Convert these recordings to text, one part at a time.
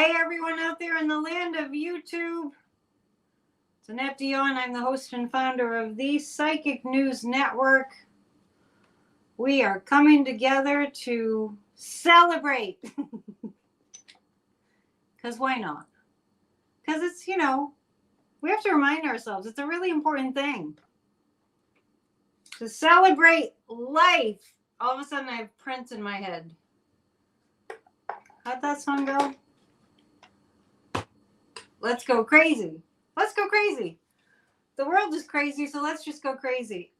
Hey, everyone out there in the land of YouTube. It's Annette Dion. I'm the host and founder of the Psychic News Network. We are coming together to celebrate. Because why not? Because it's, we have to remind ourselves it's a really important thing. To celebrate life. All of a sudden I have Prince in my head. How'd that song go? Let's go crazy. Let's go crazy. The world is crazy, so let's just go crazy.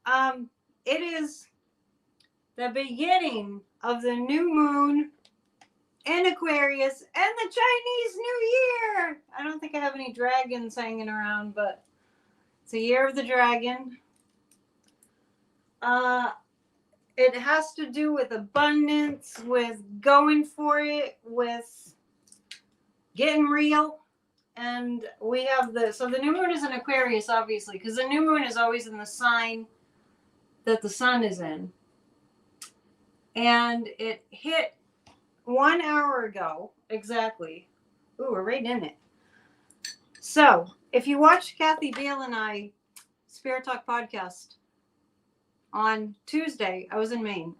It is the beginning of the new moon in Aquarius and the Chinese New Year. I don't think I have any dragons hanging around, but it's a year of the dragon. It has to do with abundance, with going for it, with getting real. And we have so the new moon is in Aquarius, obviously, because the new moon is always in the sign that the sun is in. And it hit 1 hour ago, exactly. Ooh, we're right in it. So, if you watch Kathy Beale and I Spirit Talk podcast on Tuesday, I was in Maine.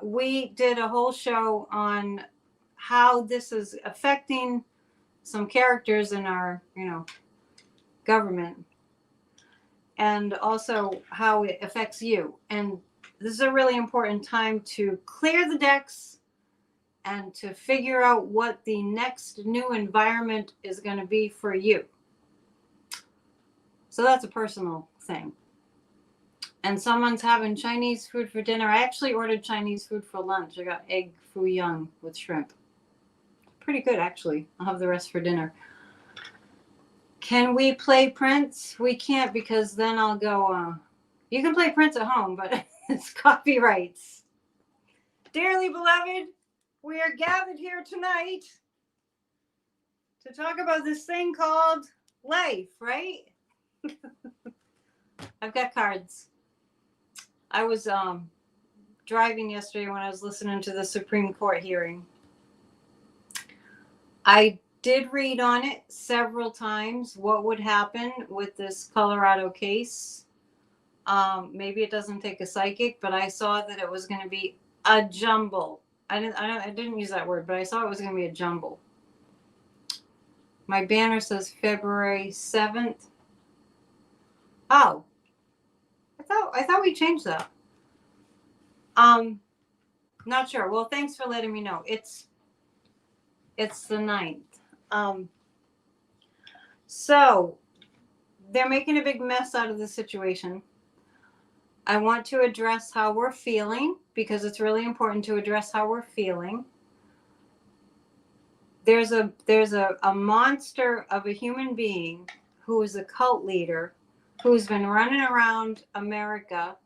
We did a whole show on how this is affecting some characters in our, government, and also how it affects you. And this is a really important time to clear the decks and to figure out what the next new environment is going to be for you. So that's a personal thing. And someone's having Chinese food for dinner. I actually ordered Chinese food for lunch. I got egg foo young with shrimp. Pretty good, actually. I'll have the rest for dinner. Can we play Prince? We can't, because then I'll go, you can play Prince at home, but it's copyrights. Dearly beloved, we are gathered here tonight to talk about this thing called life, right? I've got cards. I was driving yesterday when I was listening to the Supreme Court hearing. I did read on it several times what would happen with this Colorado case. Maybe it doesn't take a psychic, but I saw that it was going to be a jumble. I didn't use that word, but I saw it was going to be a jumble. My banner says February 7th. Oh, I thought we changed that. Not sure. Well, thanks for letting me know. It's the 9th. So they're making a big mess out of the situation. I want to address how we're feeling, because it's really important to address how we're feeling. There's a monster of a human being who is a cult leader who's been running around America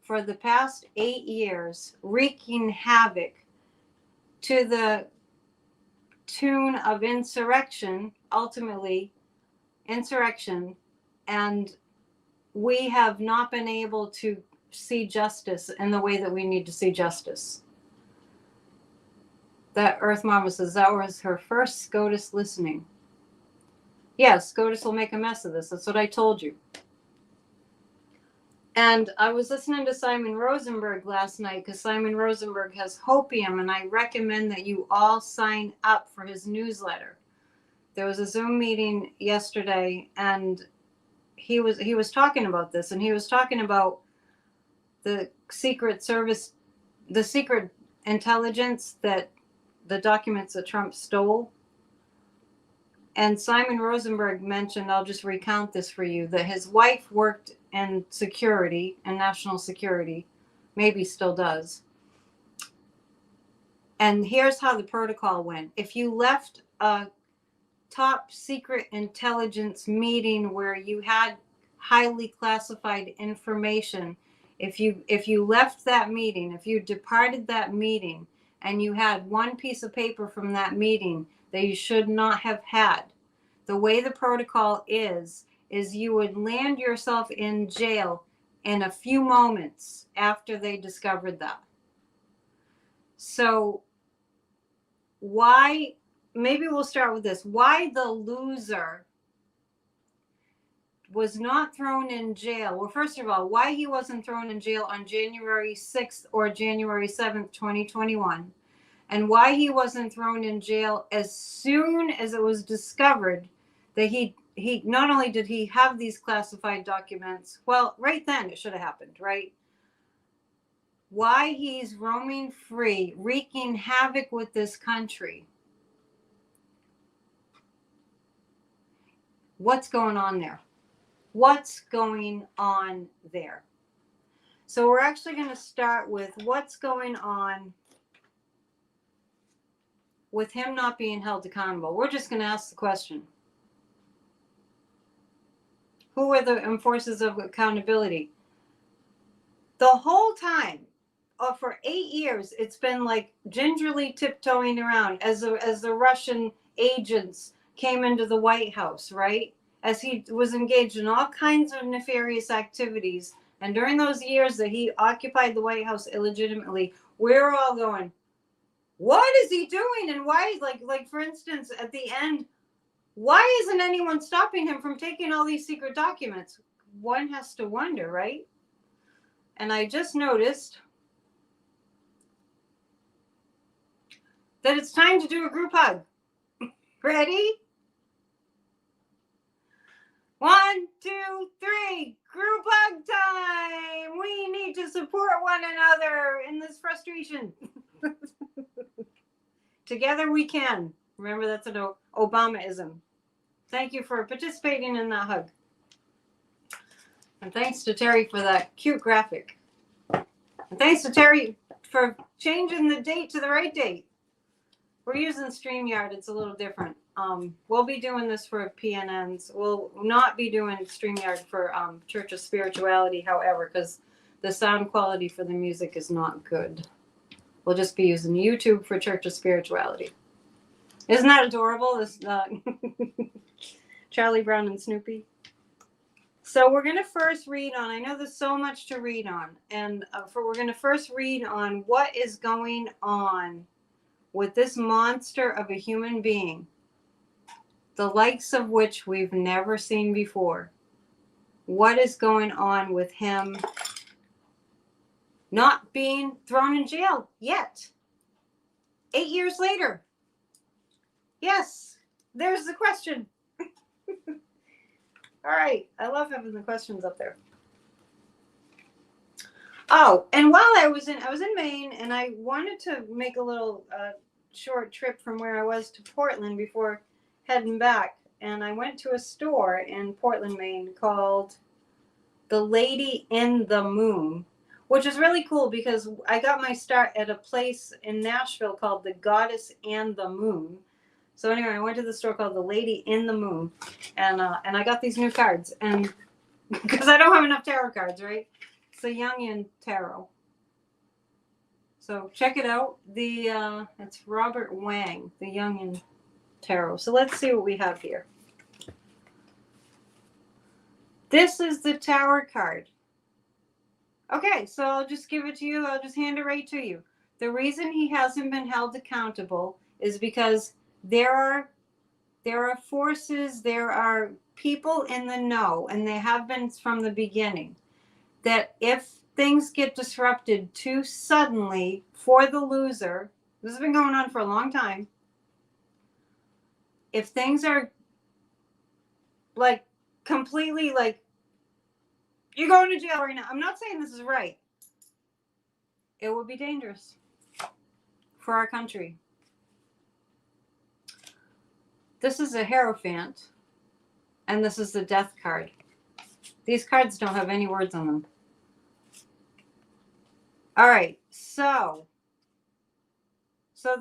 for the past 8 years, wreaking havoc to the tune of insurrection, ultimately insurrection, and we have not been able to see justice in the way that we need to see justice. That Earth Mama says that was her first SCOTUS listening. Yes, SCOTUS will make a mess of this. That's what I told you. And I was listening to Simon Rosenberg last night, because Simon Rosenberg has hopium, and I recommend that you all sign up for his newsletter. There was a Zoom meeting yesterday, and he was talking about this, and he was talking about the Secret Service, the secret intelligence, that the documents that Trump stole. And Simon Rosenberg mentioned, I'll just recount this for you, that his wife worked in security and national security, maybe still does. And here's how the protocol went. If you left a top secret intelligence meeting where you had highly classified information, if you left that meeting, if you departed that meeting, and you had one piece of paper from that meeting that you should not have had, the way the protocol is you would land yourself in jail in a few moments after they discovered that. So why maybe we'll start with this. Why the loser was not thrown in jail. Well, first of all, why he wasn't thrown in jail on January 6th or January 7th, 2021, and why he wasn't thrown in jail as soon as it was discovered that he not only did he have these classified documents, well, right then it should have happened, right? Why he's roaming free, wreaking havoc with this country. What's going on there? What's going on there? So we're actually going to start with what's going on with him not being held accountable. We're just going to ask the question. Who are the enforcers of accountability? The whole time, for 8 years, it's been like gingerly tiptoeing around as the Russian agents came into the White House, right? As he was engaged in all kinds of nefarious activities. And during those years that he occupied the White House illegitimately, we're all going, what is he doing? And why, like for instance, at the end, why isn't anyone stopping him from taking all these secret documents? One has to wonder, right? And I just noticed that it's time to do a group hug. Ready? 1, 2, 3, group hug time. We need to support one another in this frustration. Together we can. Remember, that's an Obamaism. Thank you for participating in that hug. And thanks to Terry for that cute graphic. And thanks to Terry for changing the date to the right date. We're using StreamYard. It's a little different. We'll be doing this for PNNs. We'll not be doing StreamYard for Church of Spirituality, however, because the sound quality for the music is not good. We'll just be using YouTube for Church of Spirituality. Isn't that adorable? This Charlie Brown and Snoopy. So we're going to first read on, I know there's so much to read on, and we're going to first read on what is going on with this monster of a human being, the likes of which we've never seen before. What is going on with him not being thrown in jail yet? 8 years later. Yes, there's the question. All right, I love having the questions up there. Oh, and while I was in Maine, and I wanted to make a little short trip from where I was to Portland before heading back. And I went to a store in Portland, Maine called The Lady in the Moon, which is really cool because I got my start at a place in Nashville called The Goddess and the Moon. So anyway, I went to the store called The Lady in the Moon, and I got these new cards, and because I don't have enough tarot cards, right? It's a Jungian tarot. So check it out. It's Robert Wang, the Jungian tarot. So let's see what we have here. This is the Tower card. Okay, so I'll just give it to you. I'll just hand it right to you. The reason he hasn't been held accountable is because there are forces, there are people in the know, and they have been from the beginning, that if things get disrupted too suddenly for the loser, this has been going on for a long time, if things are like completely like, you're going to jail right now. I'm not saying this is right. It would be dangerous for our country. This is a Hierophant, and this is the Death card. These cards don't have any words on them. All right, so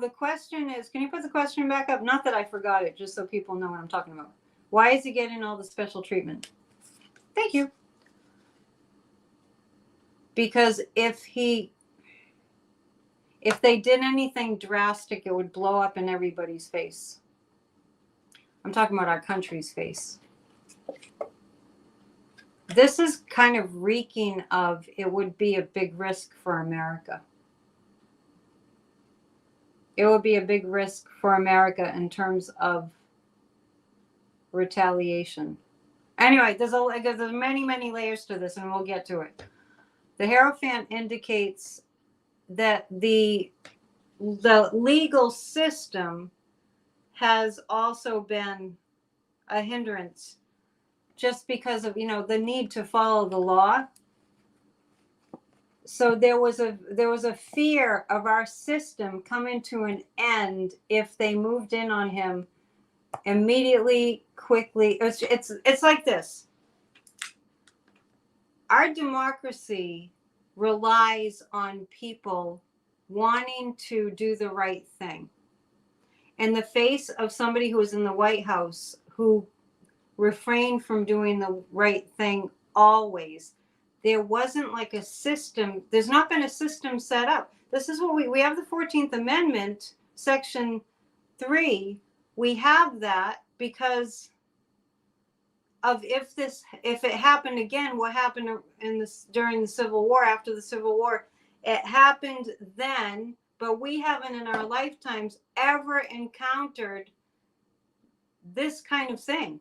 the question is, can you put the question back up? Not that I forgot it, just so people know what I'm talking about. Why is he getting all the special treatment? Thank you. Because if they did anything drastic, it would blow up in everybody's face. I'm talking about our country's face. This is kind of reeking of it would be a big risk for America. it would be a big risk for America in terms of retaliation. Anyway, there's many, many layers to this, and we'll get to it. The Hierophant indicates that the legal system has also been a hindrance just because of, the need to follow the law. So there was a fear of our system coming to an end if they moved in on him immediately, quickly. It's like this. Our democracy relies on people wanting to do the right thing. In the face of somebody who was in the White House who refrained from doing the right thing always, there wasn't like a system. There's not been a system set up. This is what we have the 14th Amendment, Section 3. We have that because of if it happened again, what happened during the Civil War, after the Civil War, it happened then, but we haven't in our lifetimes ever encountered this kind of thing.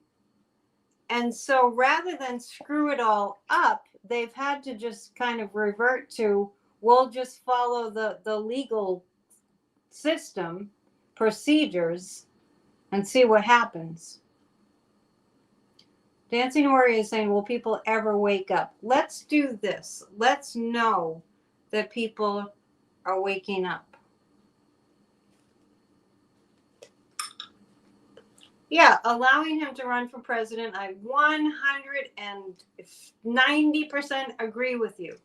And so rather than screw it all up, they've had to just kind of revert to, we'll just follow the legal system, procedures, and see what happens. Dancing Warrior is saying, will people ever wake up? Let's do this. Let's know that people are waking up. Yeah, allowing him to run for president, I 190% agree with you.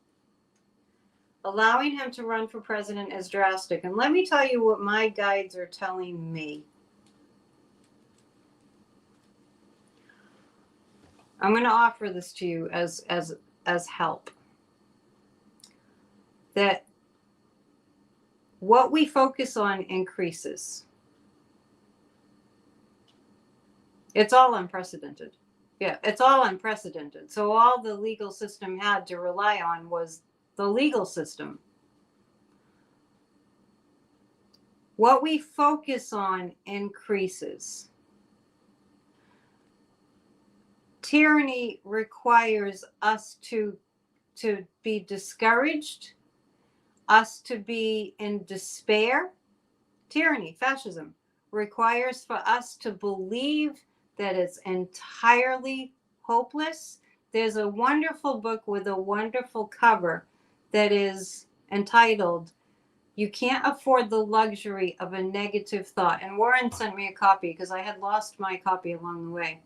Allowing him to run for president is drastic. And let me tell you what my guides are telling me. I'm going to offer this to you as help. That what we focus on increases. It's all unprecedented. Yeah, it's all unprecedented. So all the legal system had to rely on was the legal system. What we focus on increases. Tyranny requires us to be discouraged, us to be in despair. Tyranny, fascism, requires for us to believe that it's entirely hopeless. There's a wonderful book with a wonderful cover that is entitled, You Can't Afford the Luxury of a Negative Thought. And Warren sent me a copy because I had lost my copy along the way.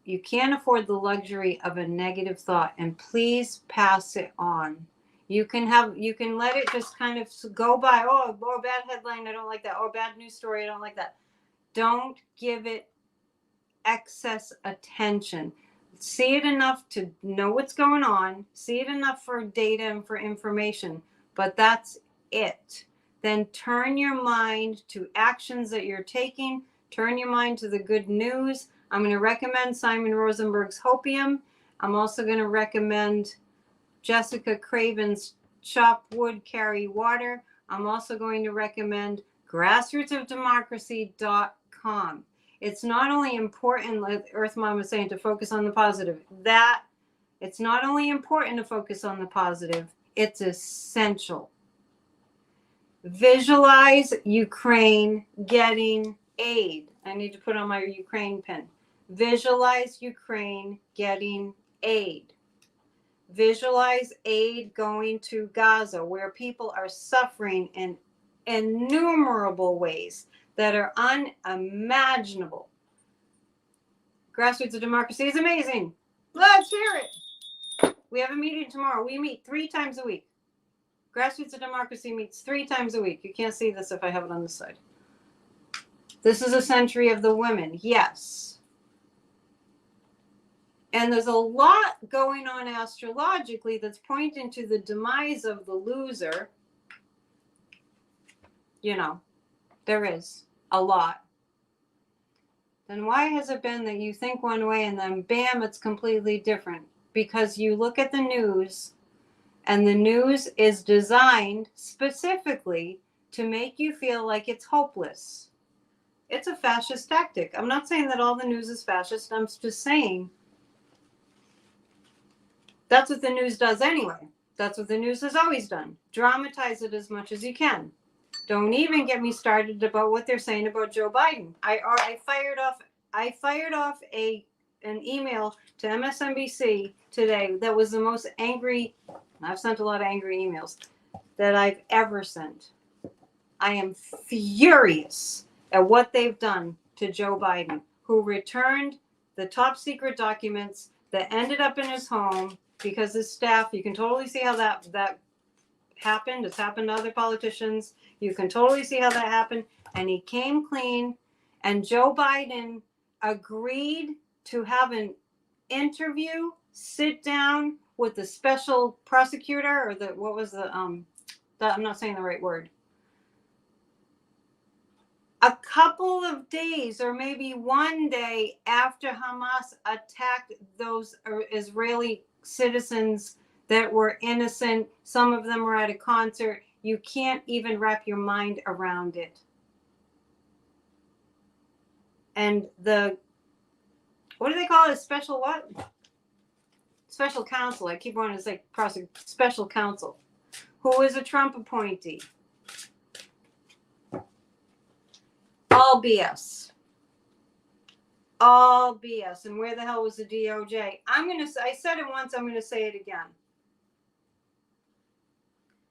You can't afford the luxury of a negative thought, and please pass it on. You can let it just kind of go by. Oh, bad headline, I don't like that. Oh, bad news story, I don't like that. Don't give it excess attention. See it enough to know what's going on. See it enough for data and for information, but that's it. Then turn your mind to actions that you're taking. Turn your mind to the good news. I'm going to recommend Simon Rosenberg's Hopium. I'm also going to recommend Jessica Craven's Chop Wood, Carry Water. I'm also going to recommend grassrootsofdemocracy.com. It's not only important, like Earth Mom was saying, to focus on the positive. It's not only important to focus on the positive, it's essential. Visualize Ukraine getting aid. I need to put on my Ukraine pin. Visualize Ukraine getting aid. Visualize aid going to Gaza, where people are suffering in innumerable ways that are unimaginable. Grassroots of Democracy is amazing. Let's hear it. We have a meeting tomorrow. We meet 3 times a week. Grassroots of Democracy meets 3 times a week. You can't see this if I have it on the side. This is a century of the women. Yes. And there's a lot going on astrologically that's pointing to the demise of the loser. There is a lot. Then why has it been that you think one way and then bam, it's completely different? Because you look at the news And the news is designed specifically to make you feel like it's hopeless. It's a fascist tactic. I'm not saying that all the news is fascist. I'm just saying that's what the news does anyway. That's what the news has always done. Dramatize it as much as you can. Don't even get me started about what they're saying about Joe Biden. I fired off an email to MSNBC today that was the most angry. I've sent a lot of angry emails that I've ever sent. I am furious at what they've done to Joe Biden, who returned the top secret documents that ended up in his home because his staff, you can totally see how that happened. It's happened to other politicians. You can totally see how that happened. And he came clean. And Joe Biden agreed to have an interview, sit down with the special prosecutor, or I'm not saying the right word. A couple of days or maybe one day after Hamas attacked those Israeli citizens that were innocent, some of them were at a concert. You can't even wrap your mind around it. And what do they call it? Special what? Special counsel. I keep wanting to say special counsel, who is a Trump appointee. All BS. All BS. And where the hell was the DOJ? I said it once, I'm going to say it again.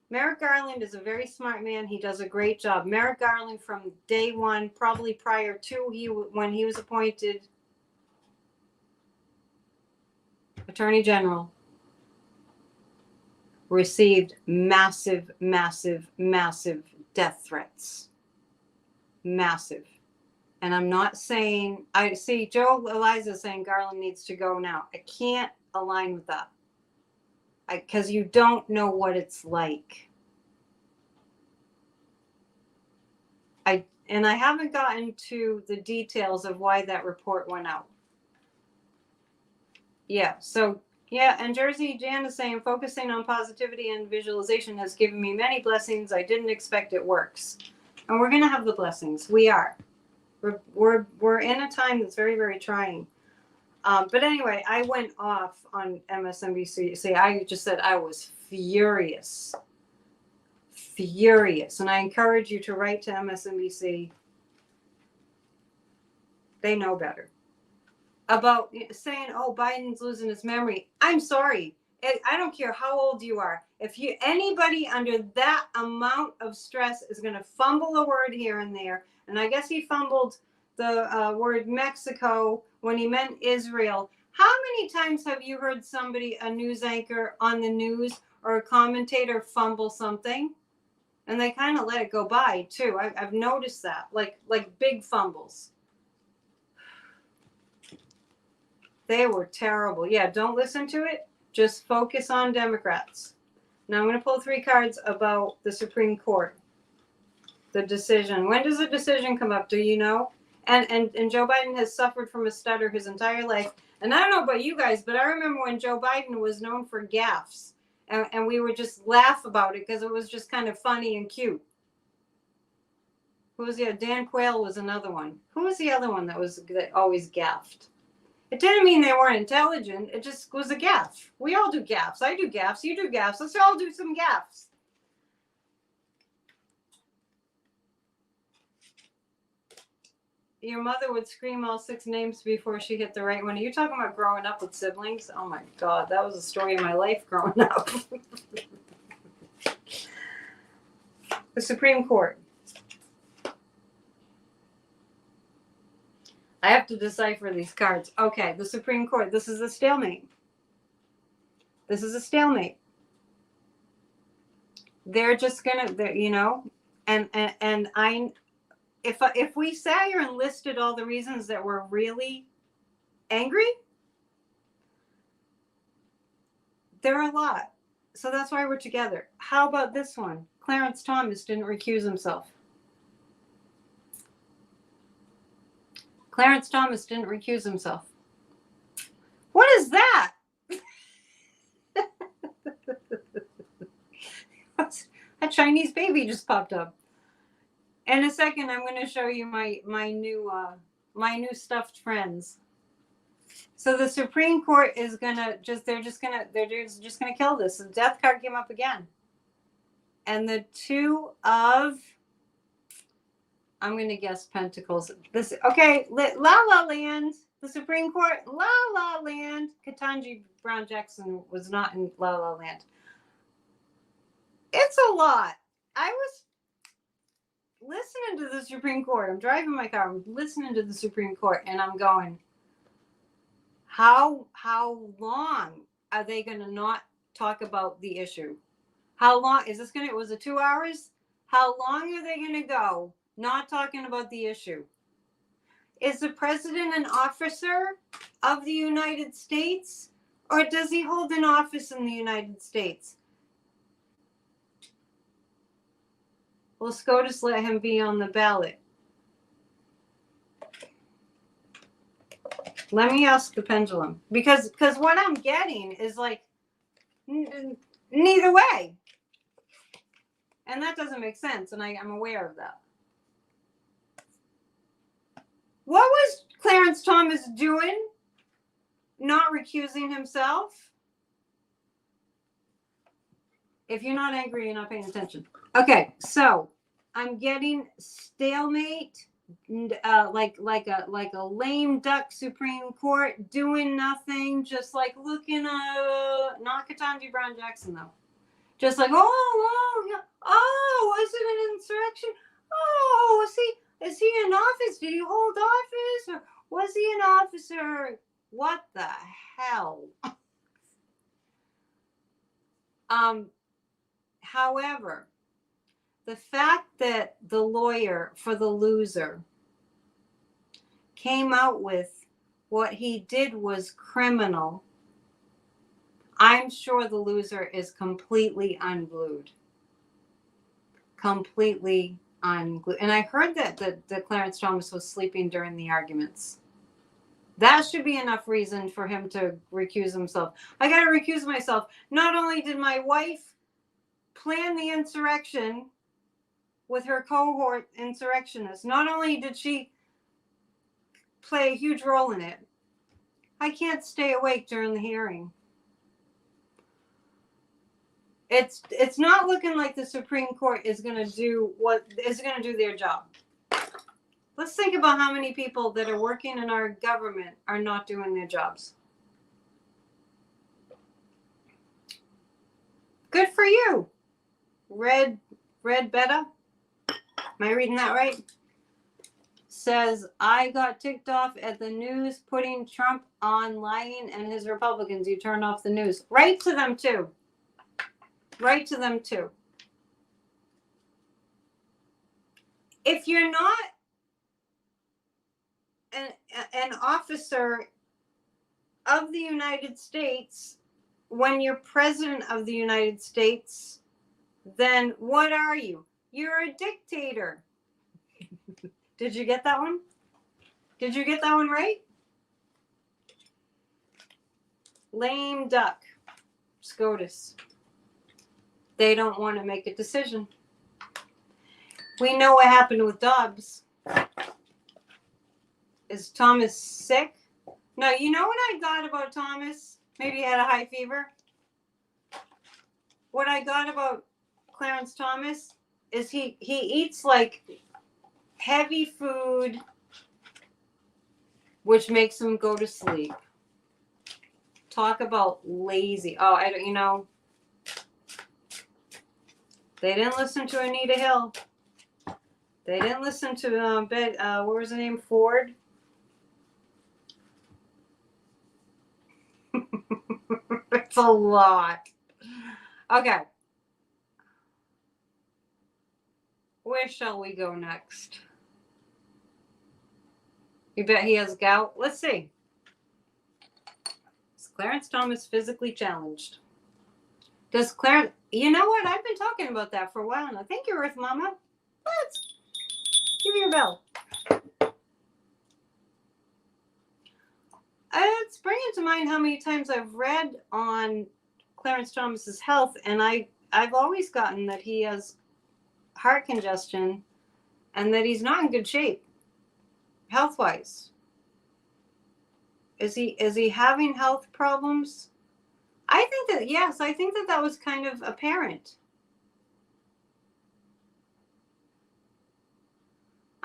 Merrick Garland is a very smart man. He does a great job. Merrick Garland, from day one, probably prior to when he was appointed Attorney General, received massive, massive, massive death threats. Massive. And I'm not saying, I see Joe Eliza saying Garland needs to go now. I can't align with that. Because you don't know what it's like. I haven't gotten to the details of why that report went out. Yeah, and Jersey Jan is saying, focusing on positivity and visualization has given me many blessings. I didn't expect it works. And we're going to have the blessings. We are. We're in a time that's very, very trying. But anyway, I went off on MSNBC. See, I just said I was furious. And I encourage you to write to MSNBC. They know better. About saying, oh, Biden's losing his memory. I'm sorry. I don't care how old you are. If anybody under that amount of stress is going to fumble a word here and there, and I guess he fumbled the word Mexico when he meant Israel. How many times have you heard a news anchor on the news or a commentator fumble something? And they kind of let it go by too. I've noticed that, like big fumbles. They were terrible. Yeah, don't listen to it. Just focus on Democrats. Now I'm going to pull 3 cards about the Supreme Court. The decision. When does the decision come up? Do you know? And Joe Biden has suffered from a stutter his entire life. And I don't know about you guys, but I remember when Joe Biden was known for gaffes. And we would just laugh about it because it was just kind of funny and cute. Who was the other? Dan Quayle was another one. Who was the other one that always gaffed? It didn't mean they weren't intelligent. It just was a gaffe. We all do gaffes. I do gaffes. You do gaffes. Let's all do some gaffes. Your mother would scream all 6 names before she hit the right one. Are you talking about growing up with siblings? Oh my God, that was a story of my life growing up. The Supreme Court. I have to decipher these cards. Okay, the Supreme Court. This is a stalemate. They're just gonna, and if we sat here and listed all the reasons that we're really angry, there are a lot. So that's why we're together. How about this one? Clarence Thomas didn't recuse himself. Clarence Thomas didn't recuse himself. What is that? A Chinese baby just popped up. In a second, I'm going to show you my new stuffed friends. So the Supreme Court is gonna they're just gonna kill this. The death card came up again, and the two of, I'm gonna guess Pentacles. This okay? La La Land, the Supreme Court, La La Land. Ketanji Brown Jackson was not in La La Land. It's a lot. I was listening to the Supreme Court. I'm driving my car. I'm listening to the Supreme Court, and I'm going, how long are they going to not talk about the issue? How long is this going to? Was it 2 hours? How long are they going to go not talking about the issue? Is the president an officer of the United States, or does he hold an office in the United States? Will SCOTUS let him be on the ballot? Let me ask the pendulum, because what I'm getting is like neither way, and that doesn't make sense, and I'm aware of that. What was Clarence Thomas doing? Not recusing himself? If you're not angry, you're not paying attention. Okay, so I'm getting stalemate, like a lame duck Supreme Court doing nothing, just like looking not Ketanji Brown Jackson though, just like was it an insurrection? Oh, is he in office? Did he hold office, or was he an officer? What the hell? However, the fact that the lawyer for the loser came out with what he did was criminal, I'm sure the loser is completely unglued. Completely unglued. And I heard that Clarence Thomas was sleeping during the arguments. That should be enough reason for him to recuse himself. I got to recuse myself. Not only did my wife plan the insurrection with her cohort insurrectionists, not only did she play a huge role in it, I can't stay awake during the hearing. It's not looking like the Supreme Court is going to do their job. Let's think about how many people that are working in our government are not doing their jobs. Good for you. Red Betta. Am I reading that right? Says, I got ticked off at the news putting Trump on lying and his Republicans. You turn off the news. Write to them too. Write to them too. If you're not an officer of the United States when you're president of the United States, then what are you? You're a dictator. Did you get that one? Did you get that one right? Lame duck. SCOTUS. They don't want to make a decision. We know what happened with Dobbs. Is Thomas sick? No, you know what I got about Thomas? Maybe he had a high fever. What I got about Clarence Thomas is he eats like heavy food, which makes him go to sleep. Talk about lazy. Oh, I don't, they didn't listen to Anita Hill. They didn't listen to what was the name? Ford. It's a lot. Okay. Where shall we go next? You bet he has gout. Let's see. Is Clarence Thomas physically challenged? Does Clarence... You know what? I've been talking about that for a while now. Thank you, Earth Mama. Let's give me your bell. It's bringing to mind how many times I've read on Clarence Thomas's health, and I I've always gotten that he has heart congestion and that he's not in good shape health-wise. Is he having health problems? I think that, yes, I think that was kind of apparent.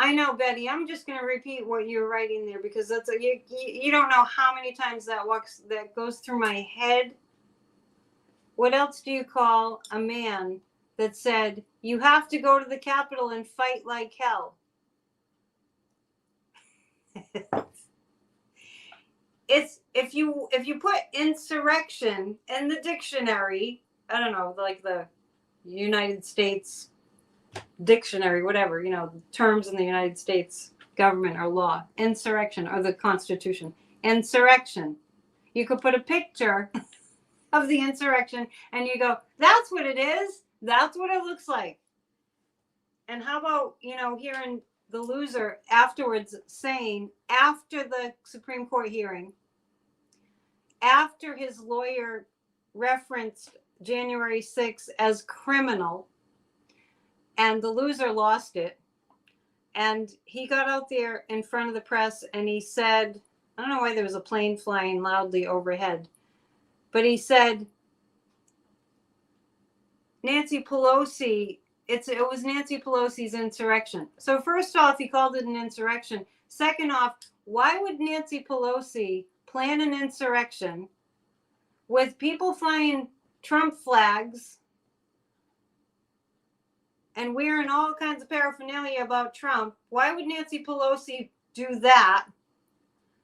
I know, Betty. I'm just going to repeat what you're writing there because that's you don't know how many times that goes through my head. What else do you call a man that said you have to go to the Capitol and fight like hell? It's if you put insurrection in the dictionary, I don't know, like the United States dictionary, whatever, terms in the United States government or law, insurrection or the Constitution, insurrection. You could put a picture of the insurrection and you go, that's what it is. That's what it looks like. And how about, hearing the loser afterwards saying, after the Supreme Court hearing, after his lawyer referenced January 6th as criminal, and the loser lost it, and he got out there in front of the press and he said, I don't know why there was a plane flying loudly overhead, but he said, Nancy Pelosi, it was Nancy Pelosi's insurrection. So first off, he called it an insurrection. Second off, why would Nancy Pelosi plan an insurrection with people flying Trump flags and wearing all kinds of paraphernalia about Trump? Why would Nancy Pelosi do that?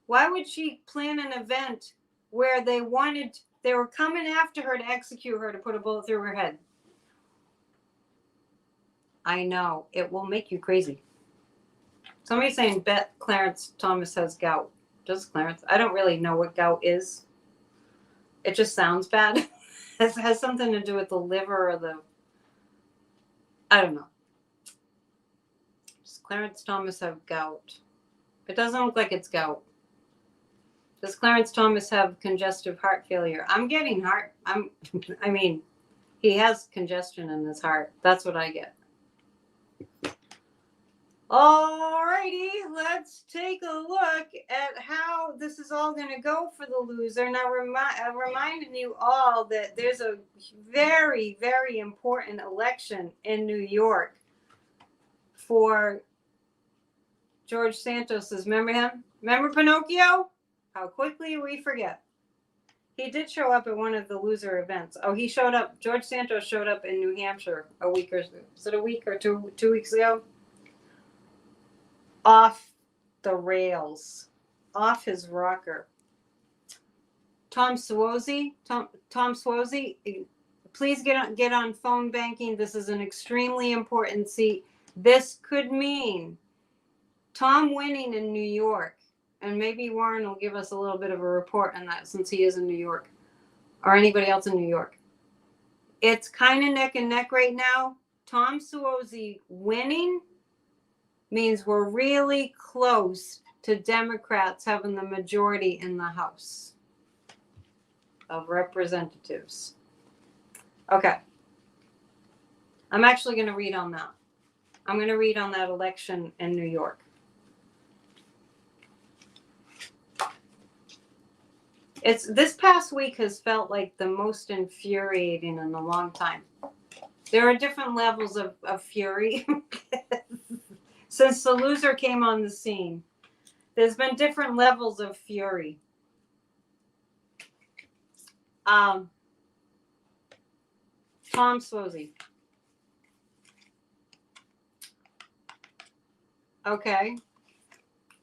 Why would she plan an event where they were coming after her to execute her, to put a bullet through her head? I know, it will make you crazy. Somebody's saying Clarence Thomas has gout. Does Clarence? I don't really know what gout is. It just sounds bad. It has something to do with the liver or I don't know. Does Clarence Thomas have gout? It doesn't look like it's gout. Does Clarence Thomas have congestive heart failure? I'm getting he has congestion in his heart. That's what I get. All righty, let's take a look at how this is all going to go for the loser. Now, reminding you all that there's a very, very important election in New York for George Santos's. Remember him? Remember Pinocchio? How quickly we forget. He did show up at one of the loser events. Oh, he showed up. George Santos showed up in New Hampshire was it a week or two weeks ago? Off the rails, off his rocker. Tom Suozzi, please get on phone banking. This is an extremely important seat. This could mean Tom winning in New York, and maybe Warren will give us a little bit of a report on that since he is in New York, or anybody else in New York. It's kind of neck and neck right now. Tom Suozzi winning means we're really close to Democrats having the majority in the House of Representatives. Okay. I'm actually going to read on that. I'm going to read on that election in New York. This past week has felt like the most infuriating in a long time. There are different levels of fury. Since the loser came on the scene, there's been different levels of fury. Tom Suozzi. Okay.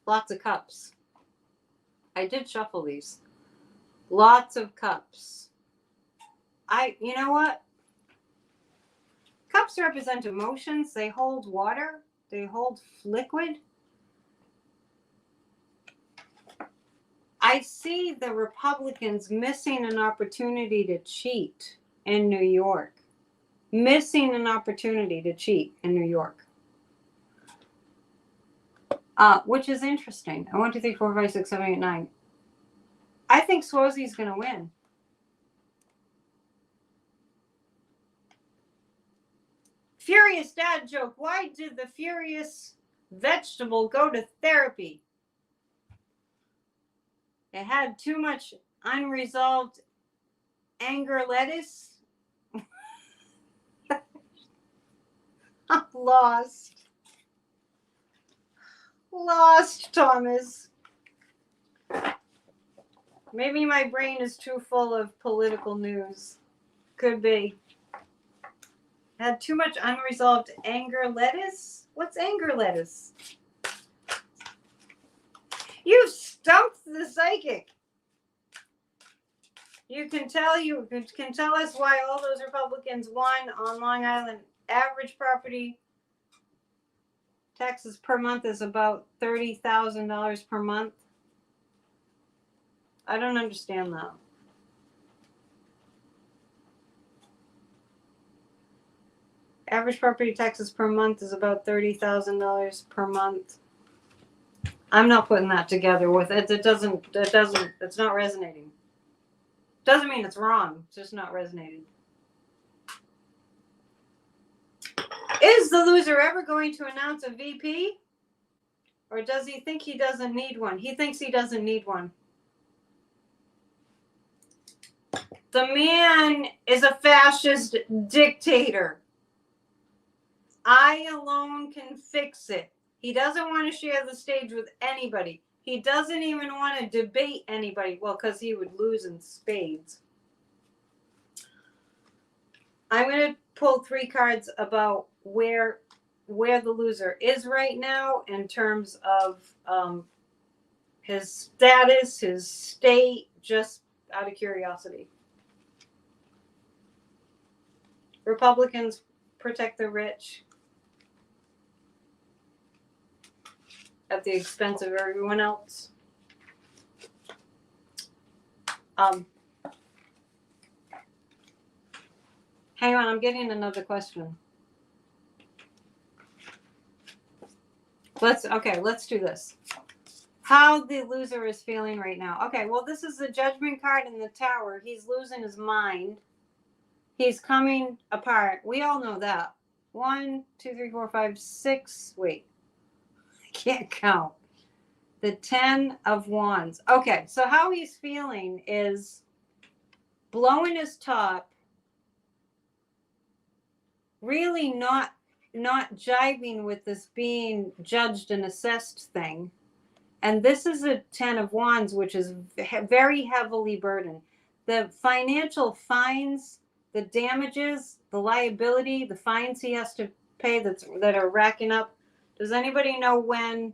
Lots of cups. I did shuffle these. Lots of cups. You know what? Cups represent emotions. They hold water. They hold liquid. I see the Republicans missing an opportunity to cheat in New York. Missing an opportunity to cheat in New York. Which is interesting. 1, 2, 3, 4, 5, 6, 7, 8, 9. I think Suozzi's going to win. Furious dad joke. Why did the furious vegetable go to therapy? It had too much unresolved anger lettuce. I'm lost. Lost, Thomas. Maybe my brain is too full of political news. Could be. Had too much unresolved anger lettuce? What's anger lettuce? You've stumped the psychic. You can tell us why all those Republicans won on Long Island. Average property taxes per month is about $30,000 per month. I don't understand that. Average property taxes per month is about $30,000 per month. I'm not putting that together with it. It's not resonating. Doesn't mean it's wrong. It's just not resonating. Is the loser ever going to announce a VP? Or does he think he doesn't need one? He thinks he doesn't need one. The man is a fascist dictator. I alone can fix it. He doesn't want to share the stage with anybody. He doesn't even want to debate anybody. Well, because he would lose in spades. I'm going to pull 3 cards about where the loser is right now in terms of his status, his state, just out of curiosity. Republicans protect the rich at the expense of everyone else. Hang on, I'm getting another question. Let's do this. How the loser is feeling right now. Okay, well, this is the Judgment card in the Tower. He's losing his mind. He's coming apart. We all know that. 1, 2, 3, 4, 5, 6. Wait. I can't count. The 10 of Wands. Okay, so how he's feeling is blowing his top, really not jiving with this being judged and assessed thing. And this is a 10 of Wands, which is very heavily burdened. The financial fines, the damages, the liability, the fines he has to pay that are racking up. Does anybody know when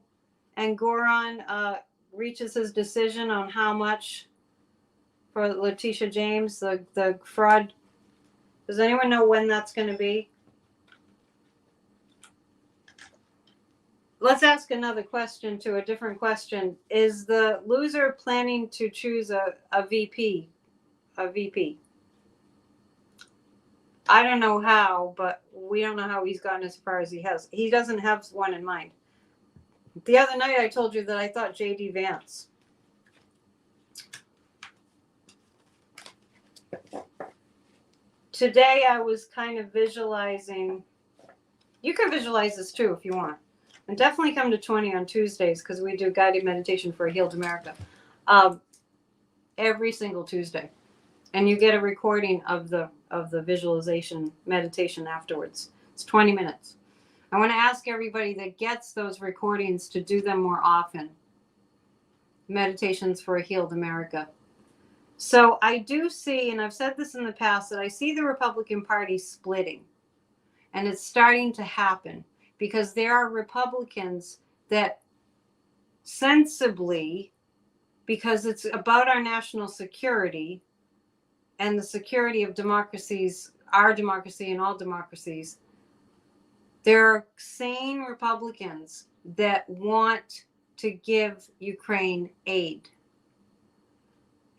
Angoron reaches his decision on how much for Letitia James, the fraud? Does anyone know when that's going to be? Let's ask another question to a different question. Is the loser planning to choose a VP? A VP? I don't know how, but we don't know how he's gotten as far as he has. He doesn't have one in mind. The other night I told you that I thought J.D. Vance. Today I was kind of visualizing. You can visualize this too if you want. And definitely come to 20 on Tuesdays because we do guided meditation for a Healed America every single Tuesday. And you get a recording of the visualization meditation afterwards. It's 20 minutes. I want to ask everybody that gets those recordings to do them more often. Meditations for a Healed America. So I do see, and I've said this in the past, that I see the Republican Party splitting. And it's starting to happen because there are Republicans that sensibly, because it's about our national security and the security of democracies, our democracy and all democracies, there are sane Republicans that want to give Ukraine aid.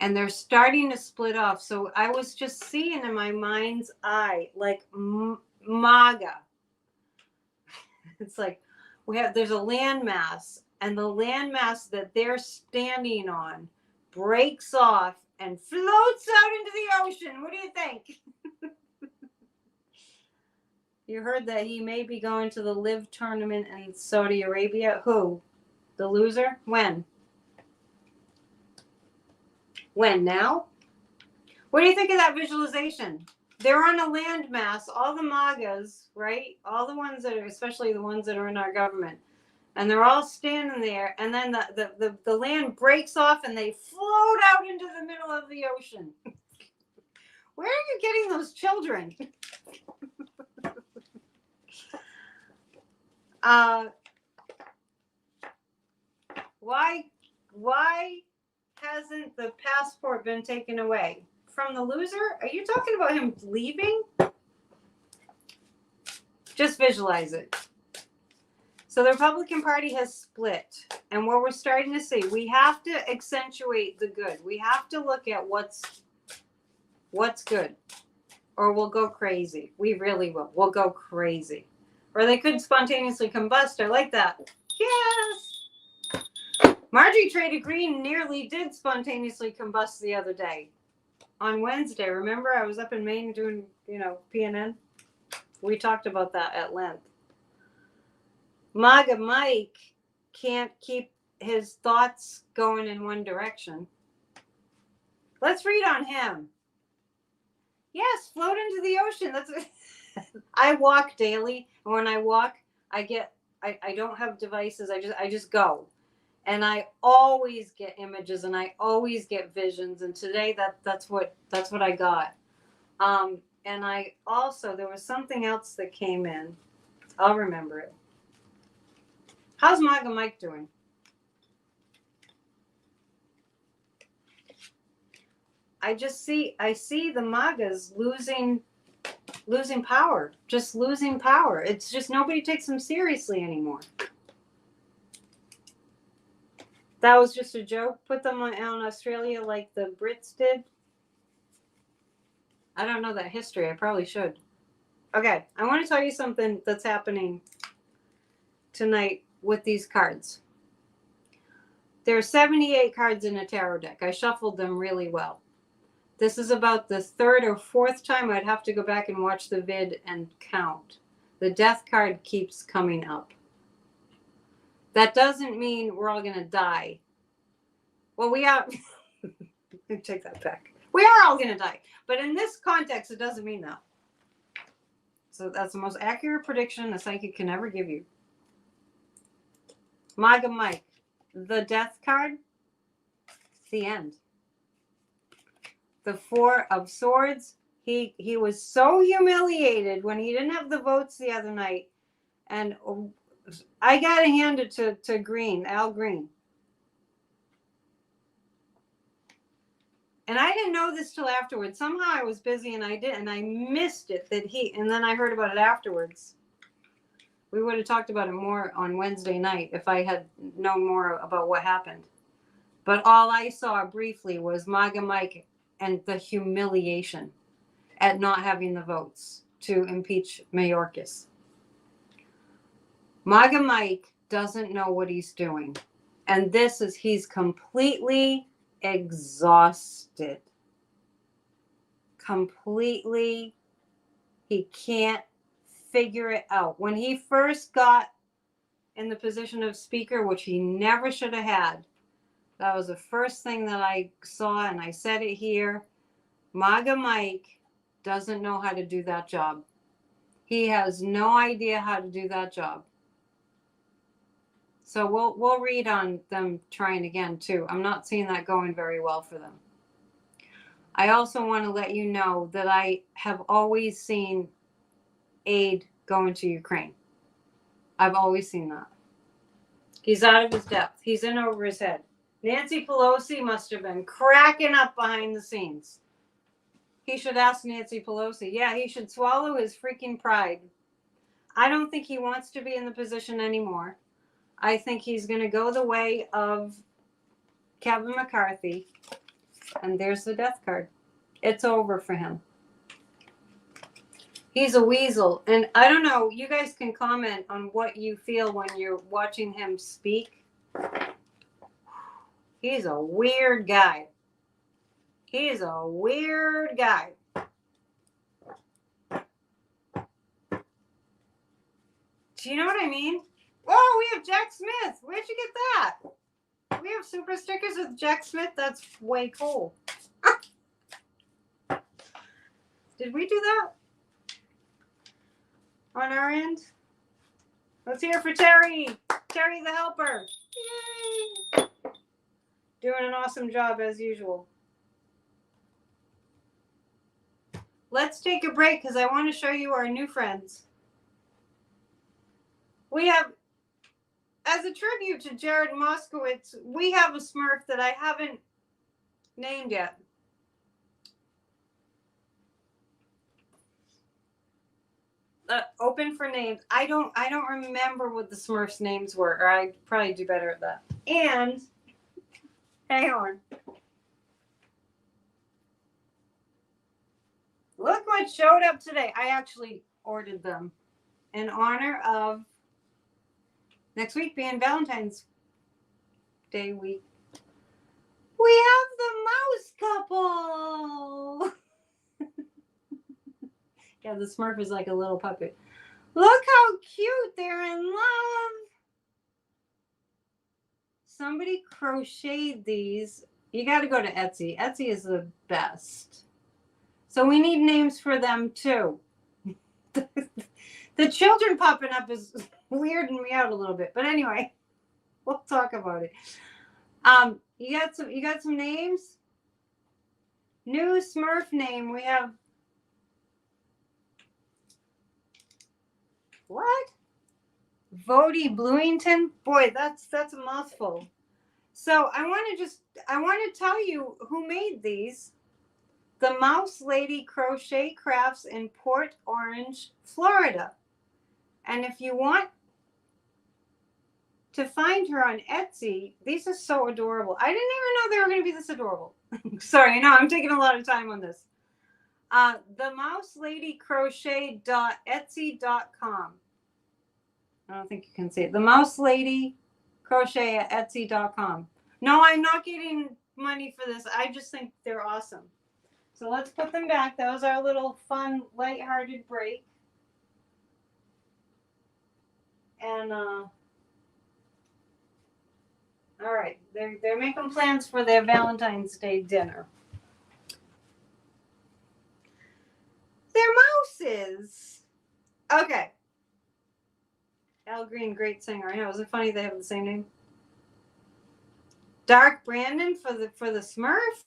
And they're starting to split off. So I was just seeing in my mind's eye, like MAGA. It's like there's a landmass, and the landmass that they're standing on breaks off and floats out into the ocean. What do you think? You heard that he may be going to the Live tournament in Saudi Arabia. Who? The loser? When? When? Now? What do you think of that visualization? They're on a landmass, all the MAGAs, right? All the ones that are, especially the ones that are in our government. And they're all standing there, and then the land breaks off and they float out into the middle of the ocean. Where are you getting those children? Why hasn't the passport been taken away? From the loser? Are you talking about him leaving? Just visualize it. So the Republican Party has split. And what we're starting to see, we have to accentuate the good. We have to look at what's good. Or we'll go crazy. We really will. We'll go crazy. Or they could spontaneously combust. I like that. Yes! Marjorie traded Greene nearly did spontaneously combust the other day. On Wednesday. Remember, I was up in Maine doing, PNN? We talked about that at length. MAGA Mike can't keep his thoughts going in one direction. Let's read on him. Yes, float into the ocean. That's I walk daily, and when I walk, I don't have devices. I just go. And I always get images and I always get visions. And today that's what I got. And I also, there was something else that came in. I'll remember it. How's MAGA Mike doing? I see the MAGAs losing power, just losing power. It's just nobody takes them seriously anymore. That was just a joke. Put them on Australia like the Brits did. I don't know that history. I probably should. Okay, I want to tell you something that's happening tonight with these cards. There are 78 cards in a tarot deck. I shuffled them really well. This is about the third or fourth time. I'd have to go back and watch the vid and count. The death card keeps coming up. That doesn't mean we're all going to die. Well, we are. Take that back. We are all going to die. But in this context, it doesn't mean that. So that's the most accurate prediction a psychic can ever give you. MAGA Mike. The death card. The end. The Four of Swords. He was so humiliated when he didn't have the votes the other night. And I got to hand it to Greene, Al Greene. And I didn't know this till afterwards. Somehow I was busy and I missed it and then I heard about it afterwards. We would have talked about it more on Wednesday night if I had known more about what happened. But all I saw briefly was MAGA Mike and the humiliation at not having the votes to impeach Mayorkas. MAGA Mike doesn't know what he's doing. And he's completely exhausted. Completely, he can't figure it out. When he first got in the position of speaker, which he never should have had, that was the first thing that I saw, and I said it here. MAGA Mike doesn't know how to do that job. He has no idea how to do that job. So we'll read on them trying again too. I'm not seeing that going very well for them. I also want to let you know that I have always seen aid going to Ukraine. I've always seen that. He's out of his depth. He's in over his head. Nancy Pelosi must have been cracking up behind the scenes. He should ask Nancy Pelosi. Yeah, he should swallow his freaking pride. I don't think he wants to be in the position anymore. I think he's going to go the way of Kevin McCarthy. And there's the death card. It's over for him. He's a weasel. And I don't know, you guys can comment on what you feel when you're watching him speak. He's a weird guy. He's a weird guy. Do you know what I mean? Oh, we have Jack Smith. Where'd you get that? We have super stickers with Jack Smith. That's way cool. Did we do that on our end? Let's hear it for Terry. Terry the helper. Yay. Doing an awesome job as usual. Let's take a break because I want to show you our new friends. We have, as a tribute to Jared Moskowitz, we have a Smurf that I haven't named yet. Open for names. I don't remember what the Smurfs' names were, or I'd probably do better at that. And hang on. Look what showed up today. I actually ordered them in honor of next week being Valentine's Day week. We have the mouse couple. Yeah, the Smurf is like a little puppet. Look how cute. They're in love. Somebody crocheted these. You got to go to Etsy. Etsy is the best. So we need names for them too. The children popping up is weirding me out a little bit. But anyway, we'll talk about it. You got some names? New Smurf name. We have what? Vody Blewington? Boy, that's a mouthful. So I want to tell you who made these. The Mouse Lady Crochet Crafts in Port Orange, Florida. And if you want to find her on Etsy, these are so adorable. I didn't even know they were going to be this adorable. Sorry, no, I'm taking a lot of time on this. The mouseladycrochet.etsy.com. I don't think you can see it. The mouseladycrochet at etsy.com. No, I'm not getting money for this. I just think they're awesome. So let's put them back. That was our little fun, lighthearted break. And all right, they're making plans for their Valentine's Day dinner. They're mouses. Okay. Al Greene, great singer. I know. Isn't it funny they have the same name? Dark Brandon for the Smurf.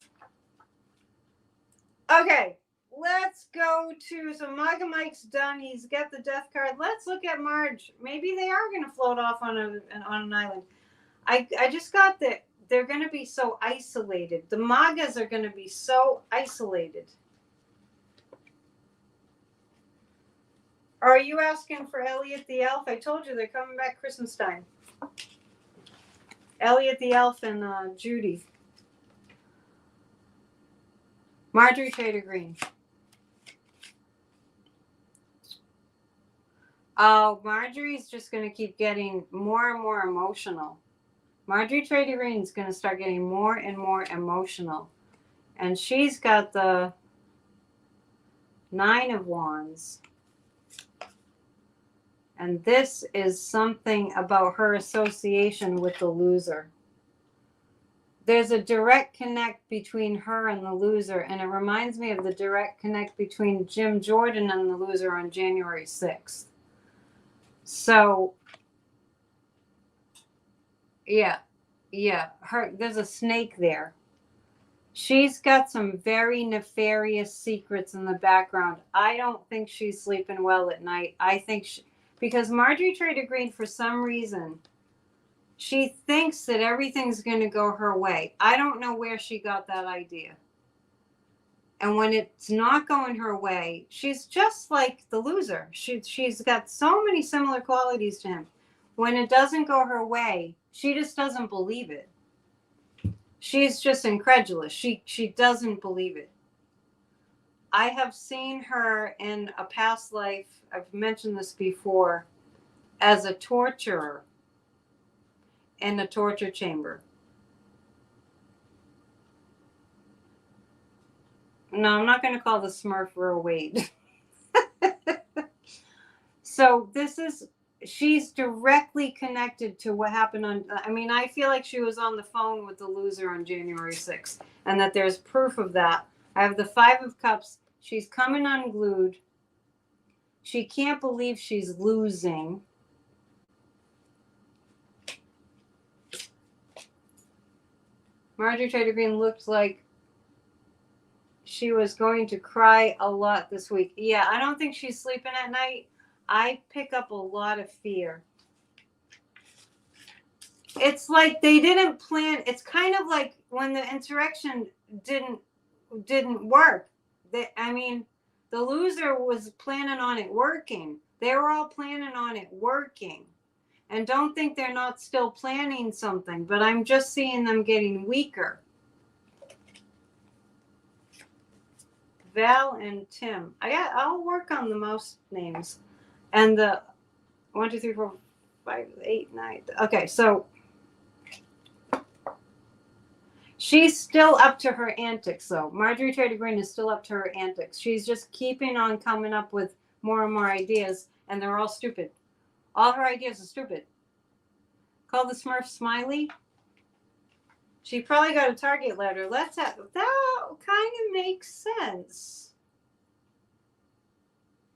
Okay, let's go to, so MAGA Mike's done. He's got the death card. Let's look at Marge. Maybe they are going to float off on an island. I just got that they're going to be so isolated. The MAGAs are going to be so isolated. Are you asking for Elliot the Elf? I told you they're coming back Christmas time. Elliot the Elf and Judy. Marjorie Trader Greene. Oh, Marjorie's just going to keep getting more and more emotional. Marjorie Trader Greene's going to start getting more and more emotional. And she's got the 9 of Wands. And this is something about her association with the loser. There's a direct connect between her and the loser, and it reminds me of the direct connect between Jim Jordan and the loser on January 6th. So, yeah, there's a snake there. She's got some very nefarious secrets in the background. I don't think she's sleeping well at night. I think because Marjorie Trader Greene, for some reason, she thinks that everything's going to go her way. I don't know where she got that idea. And when it's not going her way, she's just like the loser. She's got so many similar qualities to him. When it doesn't go her way, she just doesn't believe it. She's just incredulous. She doesn't believe it. I have seen her in a past life, I've mentioned this before, as a torturer in a torture chamber. No, I'm not going to call the Smurf Roe Wade. So this is she's directly connected to what happened on, I mean, I feel like she was on the phone with the loser on January 6th, and that there's proof of that. I have the 5 of Cups. She's coming unglued. She can't believe she's losing. Marjorie Taylor Greene looked like she was going to cry a lot this week. Yeah, I don't think she's sleeping at night. I pick up a lot of fear. It's like they didn't plan. It's kind of like when the insurrection didn't work. I mean, the loser was planning on it working. They were all planning on it working. And don't think they're not still planning something, but I'm just seeing them getting weaker. Val and Tim. I'll work on the most names. And the 1, 2, 3, 4, 5, 8, 9. Okay, so she's still up to her antics, though. Marjorie Taylor Greene is still up to her antics. She's just keeping on coming up with more and more ideas, and they're all stupid. All her ideas are stupid. Call the Smurf Smiley. She probably got a Target letter. That kind of makes sense.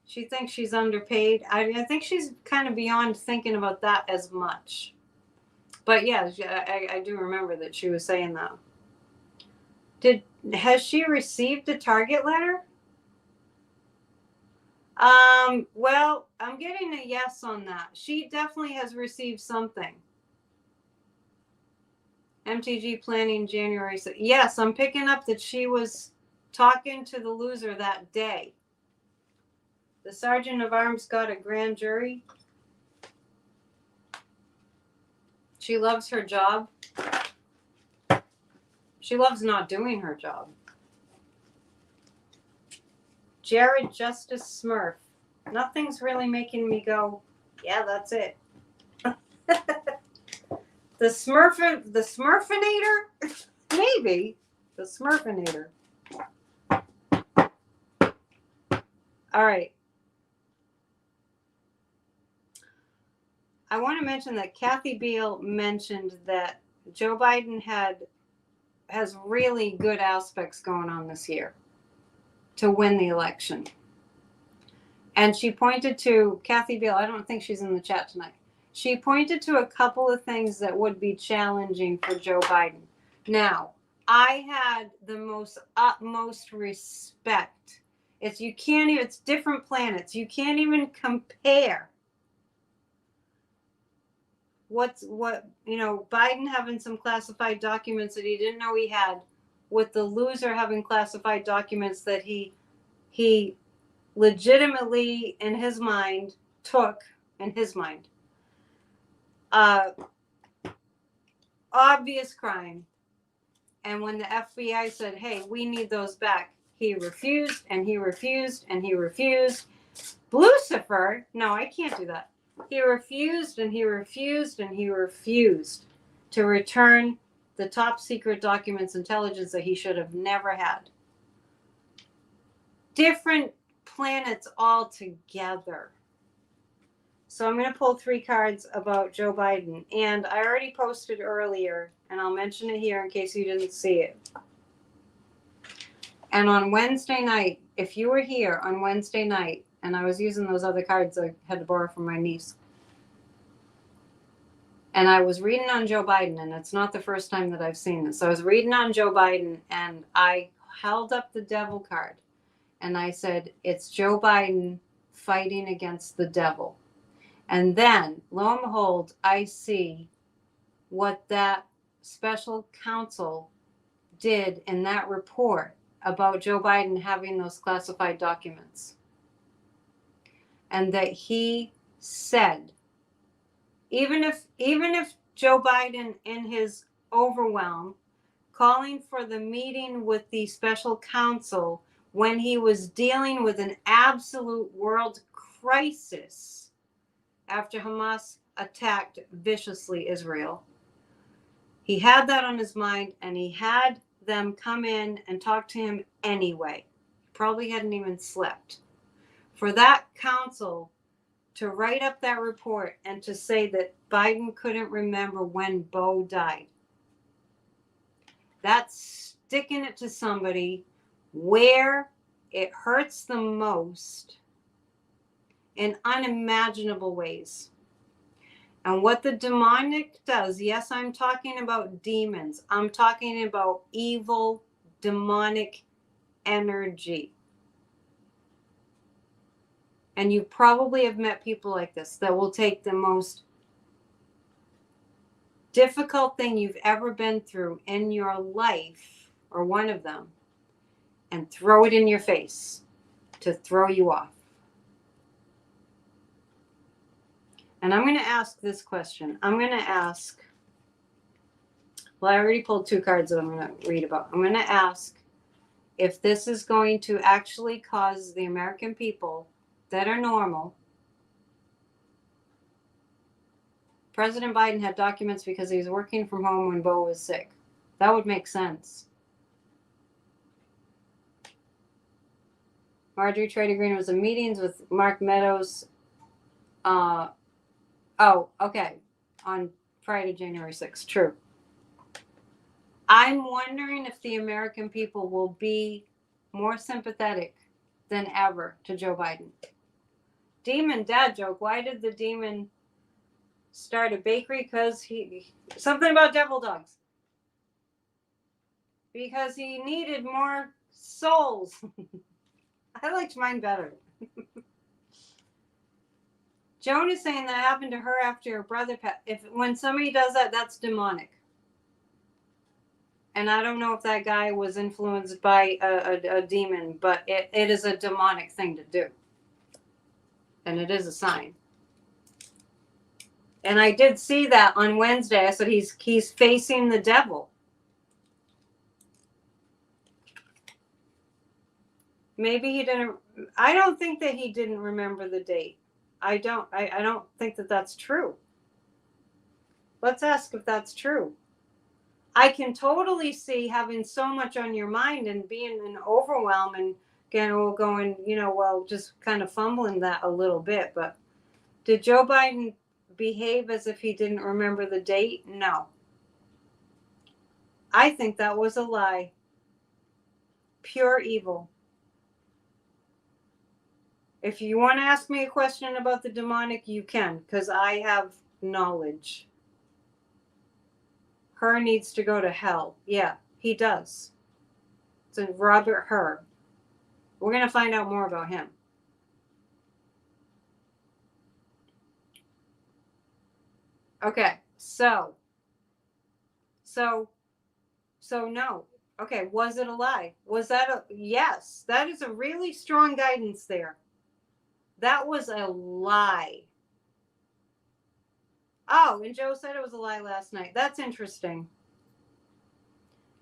She thinks she's underpaid. I think she's kind of beyond thinking about that as much. But yeah, I do remember that she was saying that. Has she received a Target letter? Well, I'm getting a yes on that. She definitely has received something. MTG planning January. So yes, I'm picking up that she was talking to the loser that day. The Sergeant of Arms got a grand jury. She loves her job. She loves not doing her job. Jared Justice Smurf. Nothing's really making me go, yeah, that's it. The Smurfinator? Maybe. The Smurfinator. All right. I want to mention that Kathy Beale mentioned that Joe Biden has really good aspects going on this year to win the election. And she pointed to, Kathy Beale, I don't think she's in the chat tonight. She pointed to a couple of things that would be challenging for Joe Biden. Now, I had the utmost respect. It's different planets. You can't even compare Biden having some classified documents that he didn't know he had, with the loser having classified documents that he legitimately in his mind took in his mind. Obvious crime. And when the FBI said, hey, we need those back, he refused and he refused and he refused. Lucifer, no, I can't do that. He refused and he refused and he refused to return the top secret documents, intelligence that he should have never had. Different planets altogether. So I'm going to pull 3 cards about Joe Biden. And I already posted earlier, and I'll mention it here in case you didn't see it. And on Wednesday night, if you were here on Wednesday night, and I was using those other cards I had to borrow from my niece, and I was reading on Joe Biden, and it's not the first time that I've seen this. So I was reading on Joe Biden, and I held up the devil card, and I said, it's Joe Biden fighting against the devil. And then, lo and behold, I see what that special counsel did in that report about Joe Biden having those classified documents. And that he said, even if Joe Biden, in his overwhelm, calling for the meeting with the special counsel when he was dealing with an absolute world crisis after Hamas attacked viciously Israel, he had that on his mind, and he had them come in and talk to him anyway. Probably hadn't even slept. For that counsel to write up that report and to say that Biden couldn't remember when Beau died. That's sticking it to somebody where it hurts the most in unimaginable ways. And what the demonic does, yes, I'm talking about demons. I'm talking about evil, demonic energy. And you probably have met people like this that will take the most difficult thing you've ever been through in your life, or one of them, and throw it in your face to throw you off. And I'm going to ask this question. I'm going to ask, well, I already pulled 2 cards that I'm going to read about. I'm going to ask if this is going to actually cause the American people that are normal. President Biden had documents because he was working from home when Beau was sick. That would make sense. Marjorie Trader Greene was in meetings with Mark Meadows. Okay. On Friday, January 6th. True. I'm wondering if the American people will be more sympathetic than ever to Joe Biden. Demon dad joke. Why did the demon start a bakery? Because something about devil dogs. Because he needed more souls. I liked mine better. Joan is saying that happened to her after her brother passed. When somebody does that, that's demonic. And I don't know if that guy was influenced by a demon, but it is a demonic thing to do. And it is a sign. And I did see that on Wednesday. I said he's facing the devil. Maybe he didn't. I don't think that he didn't remember the date. I don't think that that's true. Let's ask if that's true. I can totally see having so much on your mind and being an overwhelm and going, just kind of fumbling that a little bit. But did Joe Biden behave as if he didn't remember the date? No. I think that was a lie. Pure evil. If you want to ask me a question about the demonic, you can, because I have knowledge. Her needs to go to hell. Yeah, he does. It's Robert Herr. We're going to find out more about him. Okay, so no. Okay, was it a lie? Was that yes, that is a really strong guidance there. That was a lie. Oh, and Joe said it was a lie last night. That's interesting.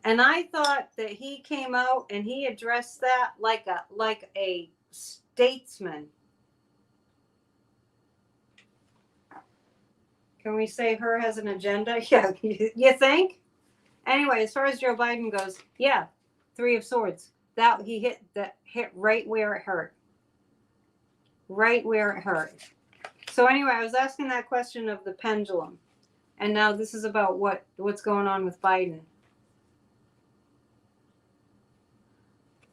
And I thought that he came out and he addressed that like a statesman. Can we say her has an agenda? Yeah, you think? Anyway, as far as Joe Biden goes, yeah, 3 of Swords. That he hit right where it hurt. Right where it hurt. So anyway, I was asking that question of the pendulum. And now this is about what's going on with Biden.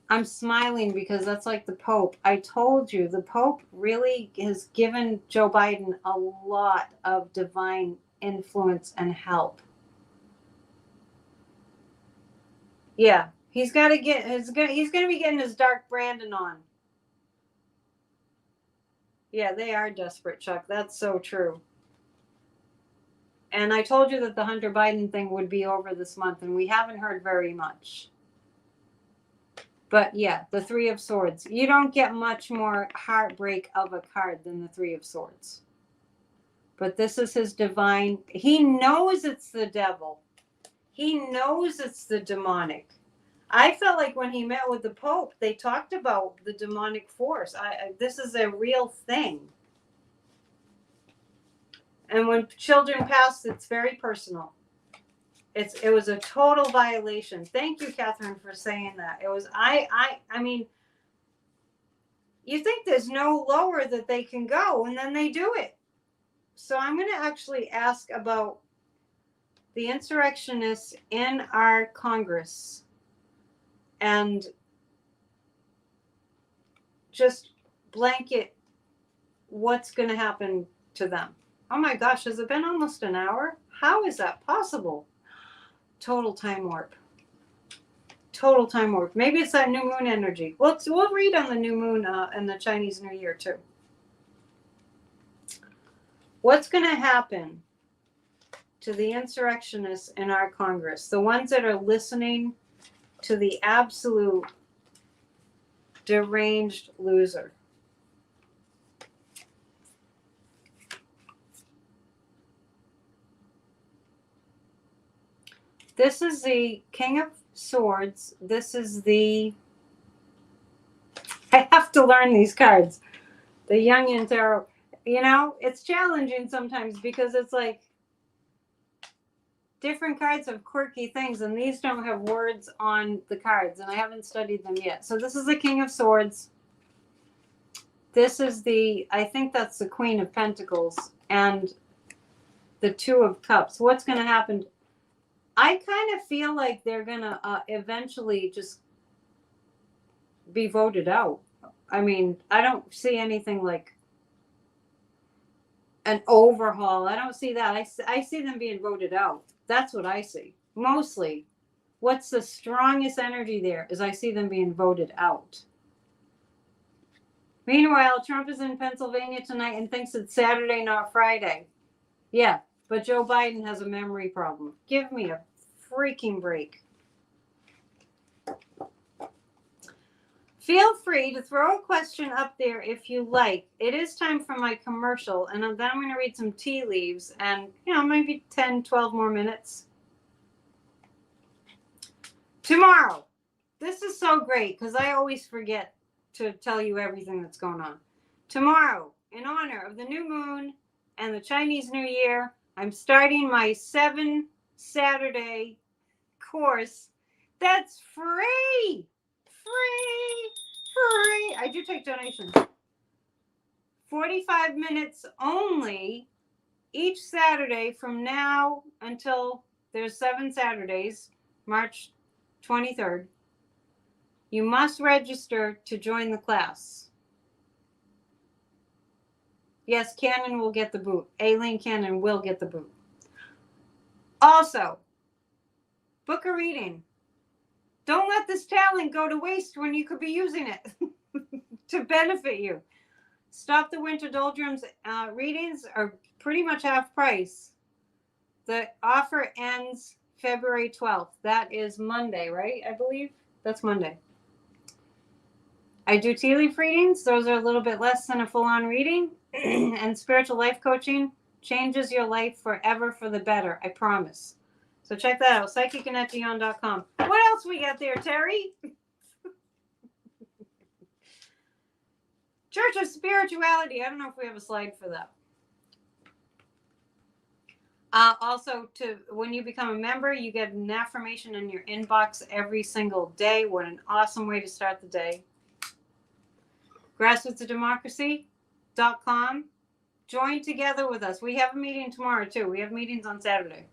I'm smiling because that's like the Pope. I told you, the Pope really has given Joe Biden a lot of divine influence and help. Yeah, he's going to be getting his Dark Brandon on. Yeah, they are desperate, Chuck. That's so true. And I told you that the Hunter Biden thing would be over this month, and we haven't heard very much. But yeah, the 3 of Swords. You don't get much more heartbreak of a card than the 3 of Swords. But this is his divine. He knows it's the devil. He knows it's the demonic. I felt like when he met with the Pope, they talked about the demonic force. This is a real thing. And when children pass, it's very personal. It was a total violation. Thank you, Catherine, for saying that. It was I mean, you think there's no lower that they can go, and then they do it. So I'm going to actually ask about the insurrectionists in our Congress and just blanket what's going to happen to them. Oh my gosh, has it been almost an hour? How is that possible? Total time warp. Total time warp. Maybe it's that new moon energy. We'll read on the new moon and the Chinese New Year too. What's going to happen to the insurrectionists in our Congress? The ones that are listening to the absolute deranged loser. This is the King of Swords. This is the... I have to learn these cards. The Jungian Tarot. You know, it's challenging sometimes because it's like different cards have quirky things, and these don't have words on the cards, and I haven't studied them yet. So this is the King of Swords. This is the... I think that's the Queen of Pentacles and the Two of Cups. What's going to happen? I kind of feel like they're going to eventually just be voted out. I mean, I don't see anything like an overhaul. I don't see that. I see them being voted out. That's what I see. Mostly, what's the strongest energy there is I see them being voted out. Meanwhile, Trump is in Pennsylvania tonight and thinks it's Saturday, not Friday. Yeah, but Joe Biden has a memory problem. Give me a freaking break. Feel free to throw a question up there if you like. It is time for my commercial, and then I'm going to read some tea leaves and, you know, maybe 10, 12 more minutes. Tomorrow. This is so great because I always forget to tell you everything that's going on. Tomorrow, in honor of the new moon and the Chinese New Year, I'm starting my 7 Saturday course that's free. Free. I do take donations. 45 minutes only each Saturday from now until there's 7 Saturdays, March 23rd. You must register to join the class. Yes, Cannon will get the boot. Aileen Cannon will get the boot. Also, book a reading. Don't let this talent go to waste when you could be using it to benefit you. Stop the Winter Doldrums readings are pretty much half price. The offer ends February 12th. That is Monday, right? I believe that's Monday. I do tea leaf readings. Those are a little bit less than a full-on reading. And spiritual life coaching changes your life forever for the better. I promise. So check that out, psychicannettedion.com. What else we got there, Terry? Church of Spirituality. I don't know if we have a slide for that. Also, when you become a member, you get an affirmation in your inbox every single day. What an awesome way to start the day. Grassrootsofdemocracy.com. Join together with us. We have a meeting tomorrow, too. We have meetings on Saturday.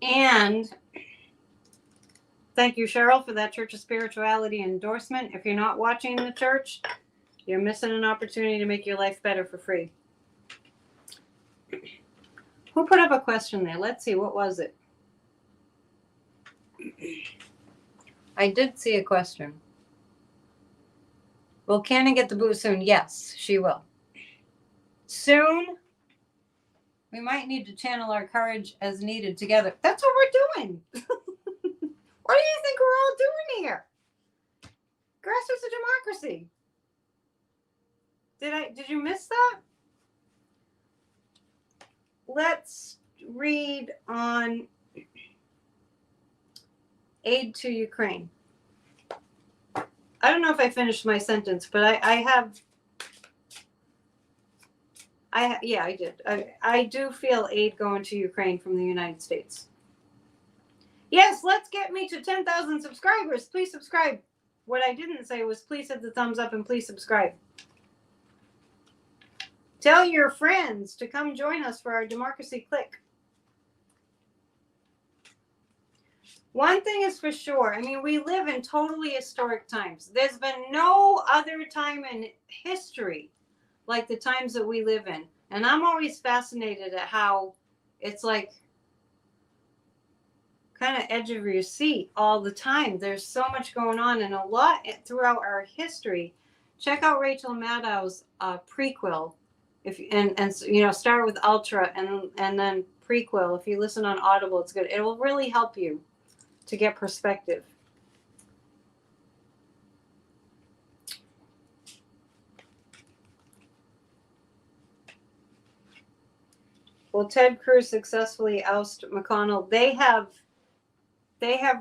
And thank you, Cheryl, for that Church of Spirituality endorsement. If you're not watching the church, you're missing an opportunity to make your life better for free. Who put up a question there? Let's see. What was it? I did see a question. Will Cannon get the boot soon? Yes, she will. Soon? We might need to channel our courage as needed together. That's what we're doing. What do you think we're all doing here? Grassroots of Democracy. Did you miss that? Let's read on aid to Ukraine. I don't know if I finished my sentence, but yeah, I did. I do feel aid going to Ukraine from the United States. Yes, let's get me to 10,000 subscribers. Please subscribe. what I didn't say was please hit the thumbs up and please subscribe. Tell your friends to come join us for our Democracy Click. One thing is for sure, I mean, we live in totally historic times. There's been no other time in history like the times that we live in. And I'm always fascinated at how it's like kind of edge of your seat all the time. There's so much going on and a lot throughout our history. Check out Rachel Maddow's prequel. And you know, start with Ultra and then prequel. If you listen on Audible, it's good. It will really help you to get perspective. Will Ted Cruz successfully oust McConnell? They have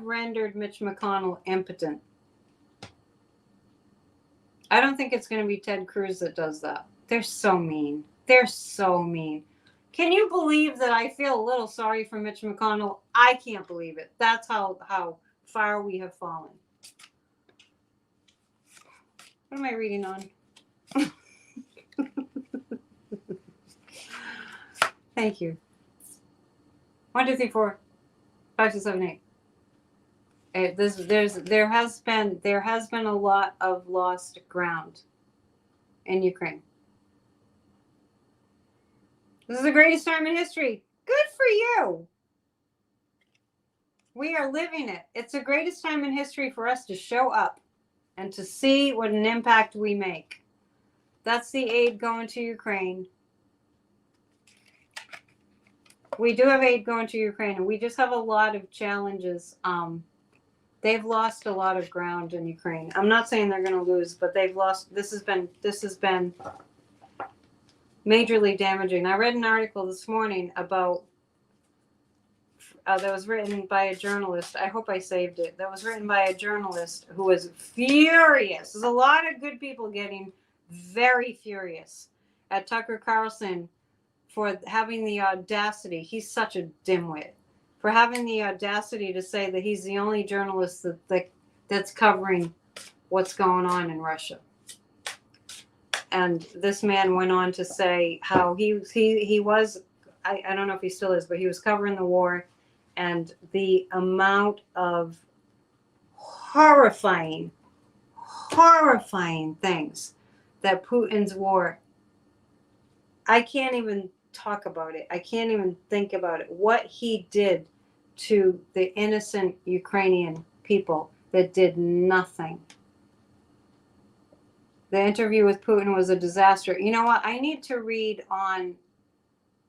rendered Mitch McConnell impotent. I don't think it's going to be Ted Cruz that does that. They're so mean. They're so mean. Can you believe that I feel a little sorry for Mitch McConnell? I can't believe it. That's how far we have fallen. What am I reading on? Thank you. 1, 2, 3, 4, 5, 6, 7, 8. There has been a lot of lost ground in Ukraine. This is the greatest time in history. Good for you. We are living it. It's the greatest time in history for us to show up and to see what an impact we make. That's the aid going to Ukraine. We do have aid going to Ukraine, and we just have a lot of challenges. They've lost a lot of ground in Ukraine. I'm not saying they're going to lose, but they've lost. This has been majorly damaging. I read an article this morning about that was written by a journalist. I hope I saved it. That was written by a journalist who was furious. There's a lot of good people getting very furious at Tucker Carlson for having the audacity. He's such a dimwit. For having the audacity to say that he's the only journalist that's covering what's going on in Russia. And this man went on to say how he was, I don't know if he still is, but he was covering the war, and the amount of horrifying things that Putin's war, I can't even talk about it. I can't even think about it. What he did to the innocent Ukrainian people that did nothing. The interview with Putin was a disaster. You know what? I need to read on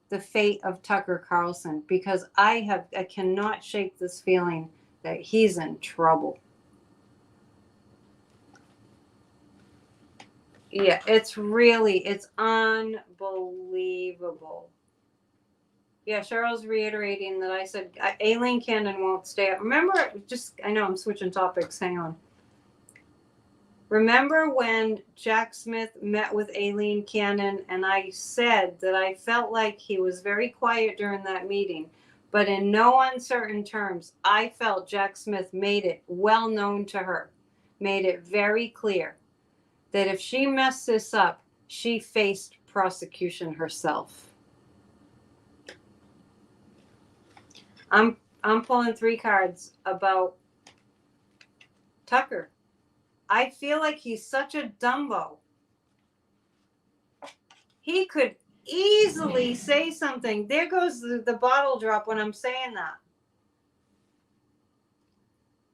the fate of Tucker Carlson because I cannot shake this feeling that he's in trouble. Yeah, it's unbelievable. Yeah, Cheryl's reiterating that I said Aileen Cannon won't stay up. Remember, I know I'm switching topics. Hang on. Remember when Jack Smith met with Aileen Cannon and I said that I felt like he was very quiet during that meeting, but in no uncertain terms, I felt Jack Smith made it well known to her, made it very clear that if she messed this up, she faced prosecution herself. I'm pulling 3 cards about Tucker. I feel like he's such a Dumbo. He could easily say something. There goes the bottle drop when I'm saying that.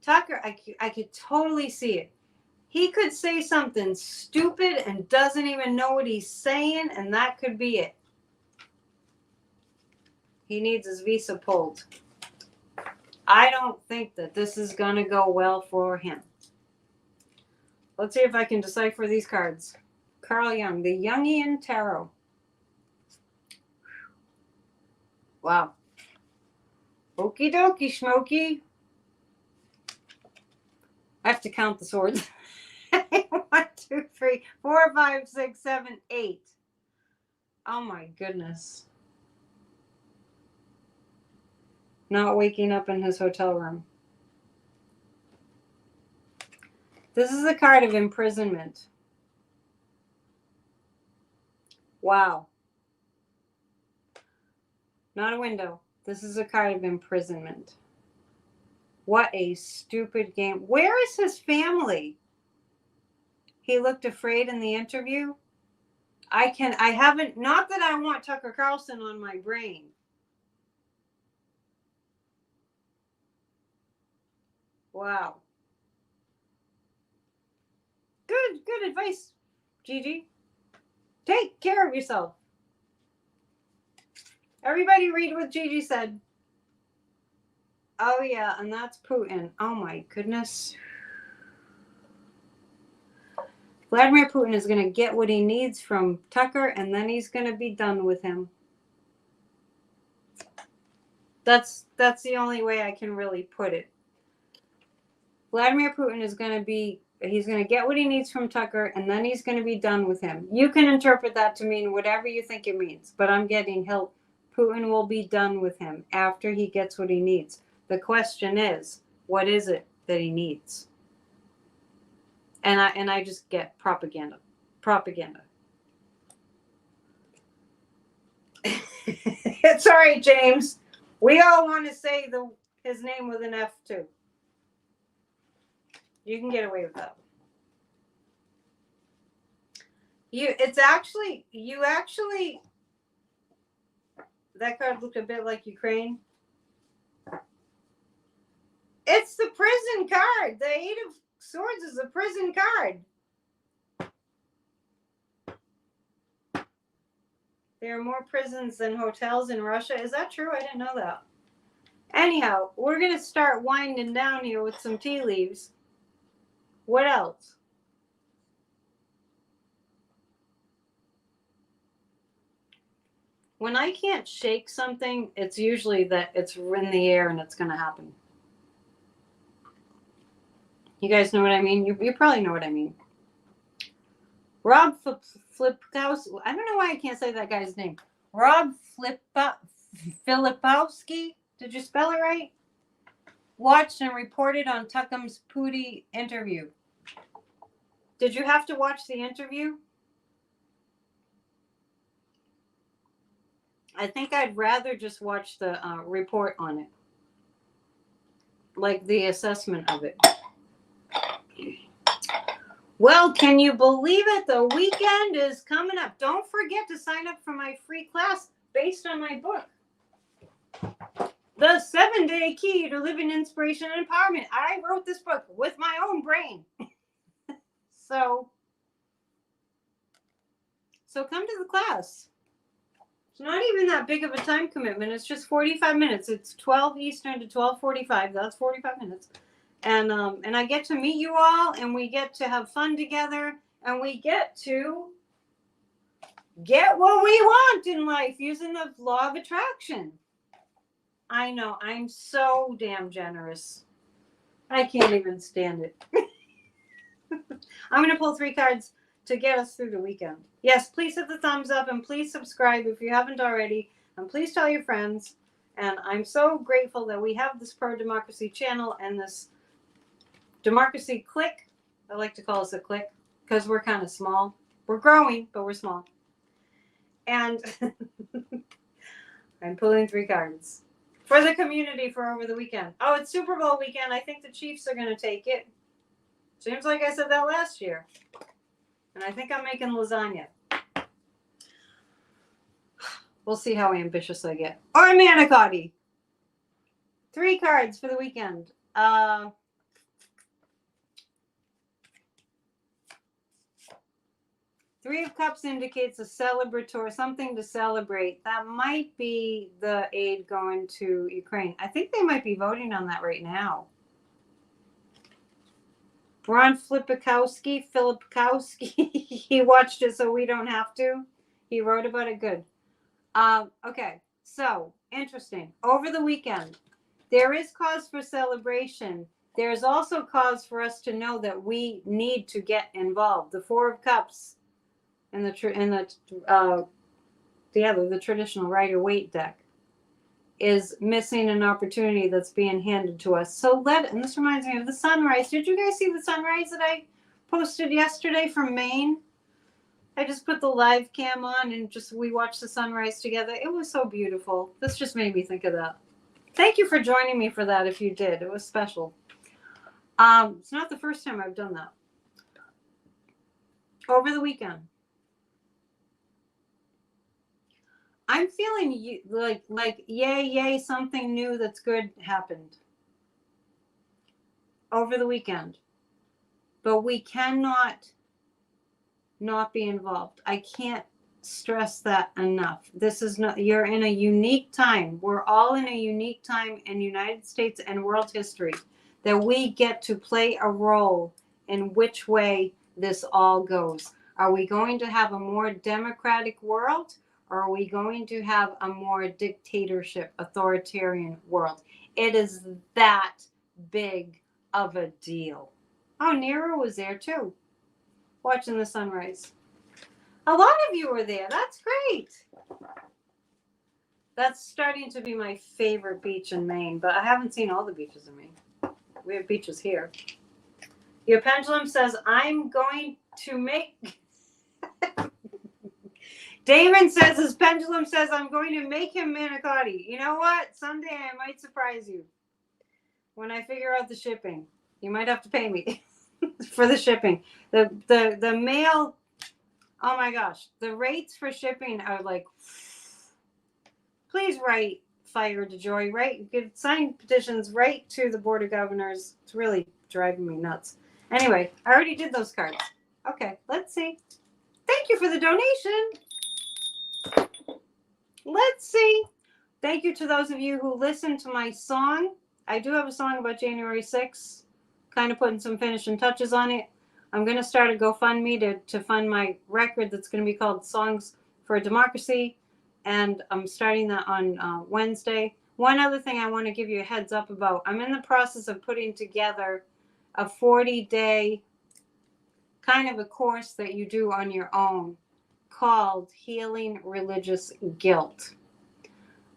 Tucker, I could totally see it. He could say something stupid and doesn't even know what he's saying, and that could be it. He needs his visa pulled. I don't think that this is going to go well for him. Let's see if I can decipher these cards. Carl Jung, the Jungian Tarot. Wow. Okie dokie, Smokey. I have to count the swords. 1, 2, 3, 4, 5, 6, 7, 8. Oh my goodness. Not waking up in his hotel room. This is a card of imprisonment. Wow. Not a window. This is a card of imprisonment. What a stupid game. Where is his family? He looked afraid in the interview. I haven't, not that I want Tucker Carlson on my brain. Wow. Good advice, Gigi. Take care of yourself. Everybody read what Gigi said. Oh, yeah, and that's Putin. Oh, my goodness. Vladimir Putin is going to get what he needs from Tucker, and then he's going to be done with him. That's the only way I can really put it. Vladimir Putin is going to be, he's going to get what he needs from Tucker, and then he's going to be done with him. You can interpret that to mean whatever you think it means, but I'm getting Putin will be done with him after he gets what he needs. The question is, what is it that he needs? And I just get propaganda. It's all right, James. We all want to say his name with an F too. You can get away with that. That card looked a bit like Ukraine. It's the prison card. The Eight of Swords is a prison card. There are more prisons than hotels in Russia. Is that true? I didn't know that. Anyhow, we're going to start winding down here with some tea leaves. What else? When I can't shake something, it's usually that it's in the air and it's going to happen. You guys know what I mean? You probably know what I mean. Rob Flipkowski. I don't know why I can't say that guy's name. Rob Filipowski. Did you spell it right? Watched and reported on Tuckum's Pooty interview. Did you have to watch the interview? I think I'd rather just watch the report on it. Like the assessment of it. Well, can you believe it? The weekend is coming up. Don't forget to sign up for my free class based on my book. The 7-Day Key to Living Inspiration and Empowerment. I wrote this book with my own brain. So come to the class. It's not even that big of a time commitment. It's just 45 minutes. It's 12 Eastern to 12:45. That's 45 minutes. And I get to meet you all, and we get to have fun together, and we get to get what we want in life using the law of attraction. I know, I'm so damn generous. I can't even stand it. I'm going to pull 3 cards to get us through the weekend. Yes, please hit the thumbs up, and please subscribe if you haven't already, and please tell your friends. And I'm so grateful that we have this pro-democracy channel and this democracy clique. I like to call us a clique because we're kind of small. We're growing, but we're small. And I'm pulling 3 cards for the community for over the weekend. Oh, it's Super Bowl weekend. I think the Chiefs are going to take it. Seems like I said that last year. And I think I'm making lasagna. We'll see how ambitious I get. Or manicotti. 3 cards for the weekend. 3 of Cups indicates a celebratory, something to celebrate. That might be the aid going to Ukraine. I think they might be voting on that right now. Ron Filipkowski, he watched it so we don't have to. He wrote about it good. Okay, so interesting. Over the weekend, there is cause for celebration. There's also cause for us to know that we need to get involved. The 4 of Cups in the traditional Rider-Waite deck is missing an opportunity that's being handed to us. So and this reminds me of the sunrise. Did you guys see the sunrise that I posted yesterday from Maine? I just put the live cam on and we watched the sunrise together. It was so beautiful. This just made me think of that. Thank you for joining me for that if you did. It was special. It's not the first time I've done that. Over the weekend, I'm feeling like yay, something new that's good happened over the weekend. But we cannot not be involved. I can't stress that enough. You're in a unique time. We're all in a unique time in United States and world history that we get to play a role in which way this all goes. Are we going to have a more democratic world, or are we going to have a more dictatorship, authoritarian world? It is that big of a deal. Oh, Nero was there too, watching the sunrise. A lot of you were there. That's great. That's starting to be my favorite beach in Maine, but I haven't seen all the beaches in Maine. We have beaches here. Your pendulum says, I'm going to make... Damon says, his pendulum says, I'm going to make him manicotti. You know what? Someday I might surprise you when I figure out the shipping. You might have to pay me for the shipping. The mail, oh my gosh, the rates for shipping are like, please write Fire to Joy, right? Sign petitions right to the Board of Governors. It's really driving me nuts. Anyway, I already did those cards. Okay, let's see. Thank you for the donation. Let's see. Thank you to those of you who listened to my song. I do have a song about January 6th, kind of putting some finishing touches on it. I'm going to start a GoFundMe to fund my record that's going to be called Songs for Democracy, and I'm starting that on Wednesday. One other thing I want to give you a heads up about, I'm in the process of putting together a 40-day kind of a course that you do on your own called Healing Religious Guilt.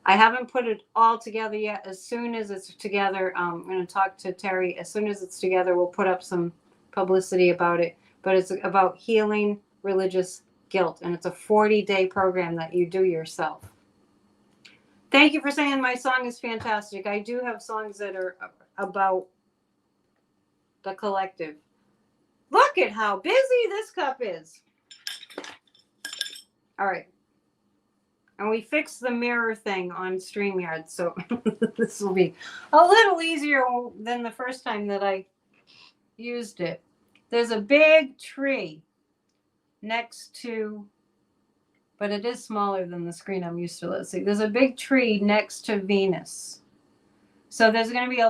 I haven't put it all together yet. As soon as it's together, I'm going to talk to Terry. As soon as it's together, we'll put up some publicity about it. But it's about healing religious guilt, and it's a 40-day program that you do yourself. Thank you for saying my song is fantastic. I do have songs that are about the collective. Look at how busy this cup is. All right. And we fixed the mirror thing on StreamYard, so this will be a little easier than the first time that I used it. There's a big tree next to, but it is smaller than the screen I'm used to. Let's see. There's a big tree next to Venus. So there's going to be,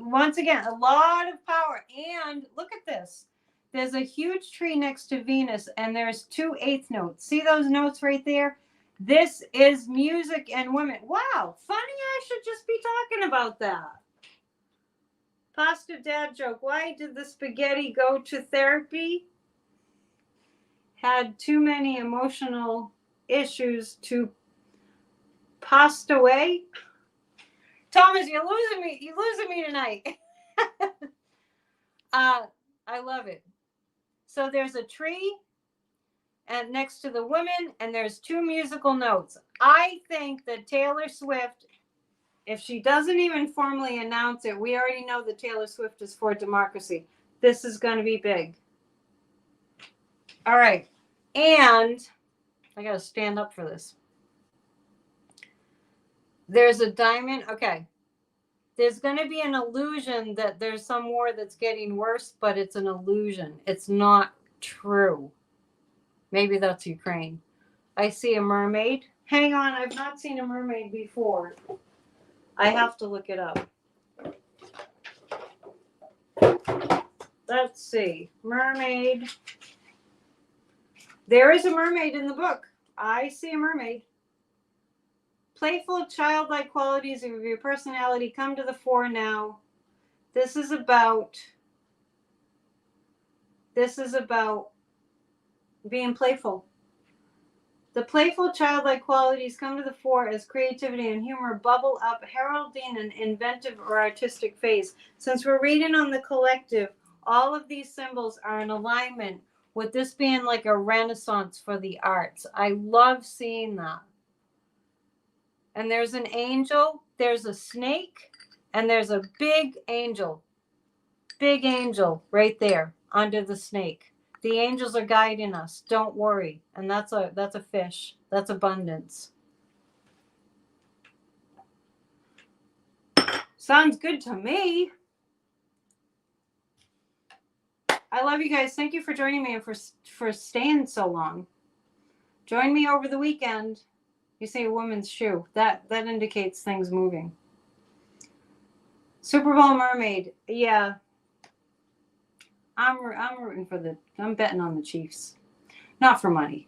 once again, a lot of power. And look at this. There's a huge tree next to Venus, and there's 2 eighth notes. See those notes right there? This is music and women. Wow, funny, I should just be talking about that. Positive dad joke. Why did the spaghetti go to therapy? Had too many emotional issues to passed away. Thomas, you're losing me. You're losing me tonight. I love it. So there's a tree and next to the women, and there's 2 musical notes. I think that Taylor Swift, if she doesn't even formally announce it, we already know that Taylor Swift is for democracy. This is going to be big. All right. And I got to stand up for this. There's a diamond. Okay. There's going to be an illusion that there's some war that's getting worse, but it's an illusion. It's not true. Maybe that's Ukraine. I see a mermaid. Hang on, I've not seen a mermaid before. I have to look it up. Let's see. Mermaid. There is a mermaid in the book. I see a mermaid. Playful, childlike qualities of your personality come to the fore now. This is about being playful. The playful childlike qualities come to the fore as creativity and humor bubble up, heralding an inventive or artistic phase. Since we're reading on the collective, all of these symbols are in alignment with this being like a renaissance for the arts. I love seeing that. And there's an angel, there's a snake, and there's a big angel right there under the snake. The angels are guiding us. Don't worry. And that's a fish. That's abundance. Sounds good to me. I love you guys. Thank you for joining me and for staying so long. Join me over the weekend. You say a woman's shoe. That indicates things moving. Super Bowl Mermaid. Yeah. I'm rooting for I'm betting on the Chiefs. Not for money.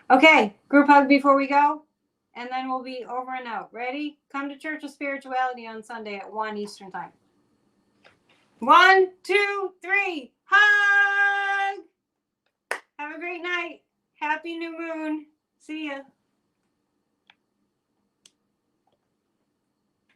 Okay, group hug before we go, and then we'll be over and out. Ready? Come to Church of Spirituality on Sunday at 1 Eastern Time. 1, 2, 3. Hug! Have a great night. Happy new moon. See ya.